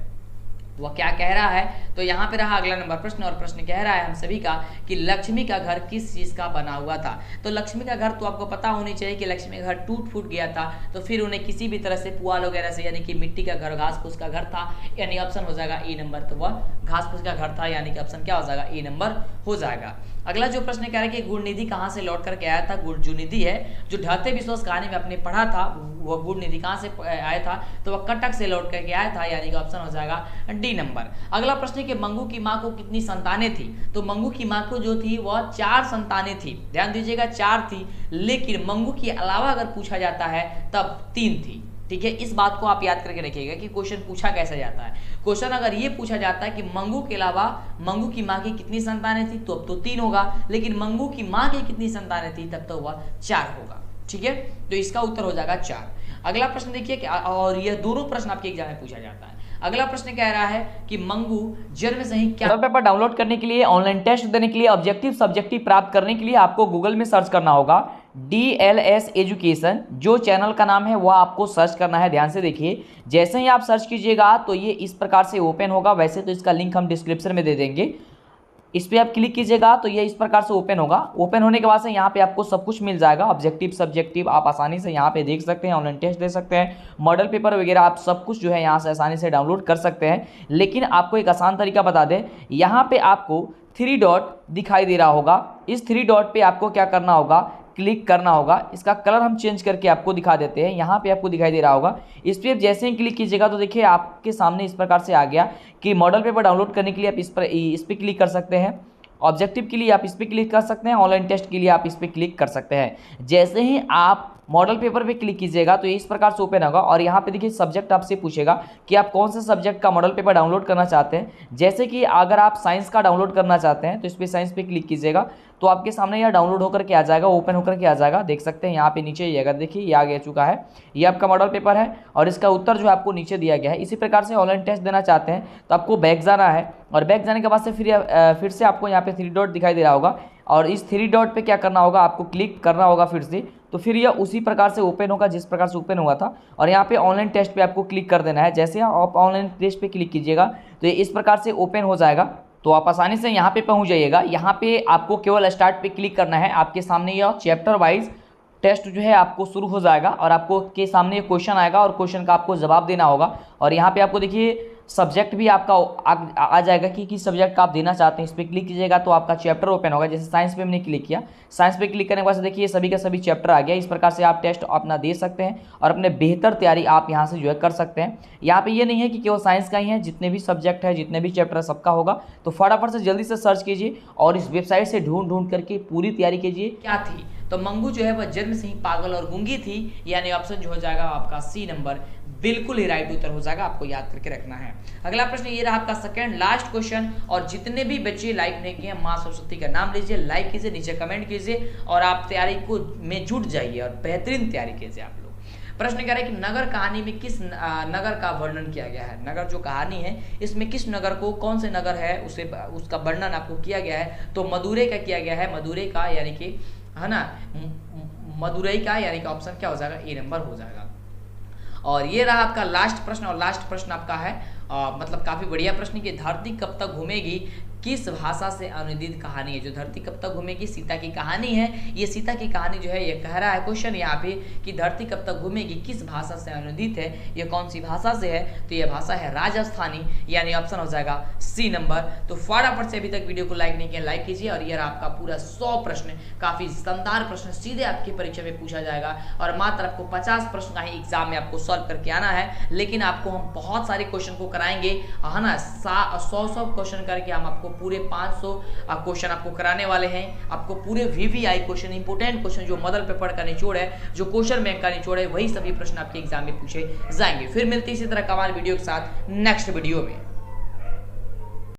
वह क्या कह रहा है, तो यहाँ पे रहा अगला नंबर प्रश्न। और प्रश्न कह रहा है हम सभी का कि लक्ष्मी का घर किस चीज का बना हुआ था। तो लक्ष्मी का घर तो आपको पता होनी चाहिए कि लक्ष्मी का घर टूट फूट गया था, तो फिर उन्हें किसी भी तरह से पुआल वगैरह से, यानी कि मिट्टी का घर, घास फूस का घर था, यानी ऑप्शन हो जाएगा ए नंबर। तो वह घास फूस का घर था, यानी कि ऑप्शन क्या हो जाएगा, ए नंबर हो जाएगा। अगला जो प्रश्न कह रहा है कि गुणनिधि कहाँ से लौट करके आया था। गुण जो निधि है जो ढहते विश्वास कहानी में आपने पढ़ा था, वह गुण निधि कहाँ से आया था, तो वह कटक से लौट करके आया था, यानी कि ऑप्शन हो जाएगा डी नंबर। अगला प्रश्न है कि मंगू की माँ को कितनी संतानें थी। तो मंगू की माँ को जो थी वह 4 संतानें थी, ध्यान दीजिएगा 4 थी, लेकिन मंगू के अलावा अगर पूछा जाता है तब 3 थी। ठीक है, इस बात को आप याद करके रखिएगा कि क्वेश्चन पूछा कैसे जाता है। क्वेश्चन अगर ये पूछा जाता है कि मंगू के अलावा मंगू की माँ की कितनी संतानें थी, तो अब तो 3 होगा, लेकिन मंगू की माँ की कितनी संतानें थी तब तो वह 4 होगा। ठीक है, तो इसका उत्तर हो जाएगा 4। अगला प्रश्न देखिए कि और यह दोनों प्रश्न आपके एग्जाम में पूछा जाता है। अगला प्रश्न कह रहा है कि मंगू जन्म से ही क्या पेपर डाउनलोड करने के लिए, ऑनलाइन टेस्ट देने के लिए, ऑब्जेक्टिव सब्जेक्टिव प्राप्त करने के लिए आपको गूगल में सर्च करना होगा DLS एजुकेशन। जो चैनल का नाम है वह आपको सर्च करना है। ध्यान से देखिए, जैसे ही आप सर्च कीजिएगा तो ये इस प्रकार से ओपन होगा। वैसे तो इसका लिंक हम डिस्क्रिप्शन में दे देंगे, इस पर आप क्लिक कीजिएगा तो ये इस प्रकार से ओपन होगा। ओपन होने के बाद से यहाँ पे आपको सब कुछ मिल जाएगा, ऑब्जेक्टिव सब्जेक्टिव आप आसानी से यहाँ पे देख सकते हैं, ऑनलाइन टेस्ट दे सकते हैं, मॉडल पेपर वगैरह आप सब कुछ जो है यहाँ से आसानी से डाउनलोड कर सकते हैं। लेकिन आपको एक आसान तरीका बता दें, यहाँ पे आपको 3 डॉट दिखाई दे रहा होगा, इस 3 डॉट पे आपको क्या करना होगा, क्लिक करना होगा। इसका कलर हम चेंज करके आपको दिखा देते हैं। यहाँ पे आपको दिखाई दे रहा होगा, इस पर जैसे ही क्लिक कीजिएगा तो देखिए आपके सामने इस प्रकार से आ गया कि मॉडल पेपर डाउनलोड करने के लिए आप इस पर क्लिक कर सकते हैं, ऑब्जेक्टिव के लिए आप इस पर क्लिक कर सकते हैं, ऑनलाइन टेस्ट के लिए आप इस पर क्लिक कर सकते हैं। जैसे ही आप मॉडल पेपर पे क्लिक कीजिएगा तो ये इस प्रकार से ओपन होगा और यहाँ पे देखिए सब्जेक्ट आपसे पूछेगा कि आप कौन से सब्जेक्ट का मॉडल पेपर डाउनलोड करना चाहते हैं। जैसे कि अगर आप साइंस का डाउनलोड करना चाहते हैं तो इस पर साइंस पे क्लिक कीजिएगा तो आपके सामने यह डाउनलोड होकर के आ जाएगा, ओपन होकर के आ जाएगा। देख सकते हैं यहाँ पे नीचे ये अगर देखिए ये आ गया चुका है, ये आपका मॉडल पेपर है और इसका उत्तर जो आपको नीचे दिया गया है। इसी प्रकार से ऑनलाइन टेस्ट देना चाहते हैं तो आपको बैक जाना है और बैक जाने के बाद से फिर से आपको यहाँ पे 3 डॉट दिखाई दे रहा होगा और इस 3 डॉट पे क्या करना होगा, आपको क्लिक करना होगा फिर से, तो फिर यह उसी प्रकार से ओपन होगा जिस प्रकार से ओपन हुआ था और यहाँ पे ऑनलाइन टेस्ट पे आपको क्लिक कर देना है। जैसे आप ऑनलाइन टेस्ट पे क्लिक कीजिएगा तो ये इस प्रकार से ओपन हो जाएगा, तो आप आसानी से यहाँ पे पहुँच जाइएगा। यहाँ पे आपको केवल स्टार्ट पे क्लिक करना है, आपके सामने यह चैप्टर वाइज टेस्ट जो है आपको शुरू हो जाएगा और आपको के सामने क्वेश्चन आएगा और क्वेश्चन का आपको जवाब देना होगा। और यहाँ पे आपको देखिए सब्जेक्ट भी आपका आ जाएगा कि किस सब्जेक्ट का आप देना चाहते हैं। इस पर क्लिक कीजिएगा तो आपका चैप्टर ओपन होगा। जैसे साइंस पे हमने क्लिक किया, साइंस पे क्लिक करने के बाद देखिए सभी का सभी चैप्टर आ गया। इस प्रकार से आप टेस्ट अपना दे सकते हैं और अपने बेहतर तैयारी आप यहाँ से जो है कर सकते हैं। यहाँ पे ये नहीं है कि केवल साइंस का ही है, जितने भी सब्जेक्ट है, जितने भी चैप्टर है, सबका होगा। तो फटाफट से जल्दी से सर्च कीजिए और इस वेबसाइट से ढूंढ करके पूरी तैयारी कीजिए। क्या थी, तो मंगू जो है वह जन्म से ही पागल और गूंगी थी, यानी ऑप्शन जो हो जाएगा आपका सी नंबर बिल्कुल ही राइट उत्तर हो जाएगा, आपको याद करके रखना है। अगला प्रश्न ये रहा आपका सेकंड लास्ट क्वेश्चन, और जितने भी बच्चे लाइक नहीं किए माँ सरस्वती का नाम लीजिए, लाइक कीजिए, नीचे कमेंट कीजिए और आप तैयारी को में जुट जाइए और बेहतरीन तैयारी कीजिए आप लोग। प्रश्न कह रहा है कि नगर कहानी में किस नगर का वर्णन किया गया है। नगर जो कहानी है इसमें किस नगर को, कौन से नगर है उसे उसका वर्णन आपको किया गया है, तो मदुरै का किया गया है। मदुरै का यानी कि है ना, मदुरै का यानी कि ऑप्शन क्या हो जाएगा, ए नंबर हो जाएगा। और ये रहा आपका लास्ट प्रश्न, और लास्ट प्रश्न आपका है मतलब काफी बढ़िया प्रश्न कि धरती कब तक घूमेगी किस भाषा से अनुदित कहानी है। जो धरती कब तक घूमेगी सीता की कहानी है। ये सीता की कहानी जो है ये कह रहा है क्वेश्चन यहाँ पे कि धरती कब तक घूमेगी किस भाषा से अनुदित है, ये कौन सी भाषा से है, तो ये भाषा है राजस्थानी, यानी ऑप्शन हो जाएगा सी नंबर। तो फटाफट से अभी तक वीडियो को लाइक नहीं किया लाइक कीजिए। और ये आपका पूरा 100 प्रश्न, काफी शानदार प्रश्न सीधे आपकी परीक्षा में पूछा जाएगा और मात्र आपको 50 प्रश्न का ही एग्जाम में आपको सॉल्व करके आना है। लेकिन आपको हम बहुत सारे क्वेश्चन को कराएंगे, है ना, 100 क्वेश्चन करके हम आपको पूरे 500 क्वेश्चन आपको कराने वाले हैं। आपको पूरे वीवीआई क्वेश्चन, इंपोर्टेंट क्वेश्चन जो मॉडल पेपर का निचोड़ है, जो क्वेश्चन बैंक का निचोड़ है, वही सभी प्रश्न आपके एग्जाम में पूछे जाएंगे। फिर मिलते हैं इसी तरह कमाल वीडियो के साथ नेक्स्ट वीडियो में।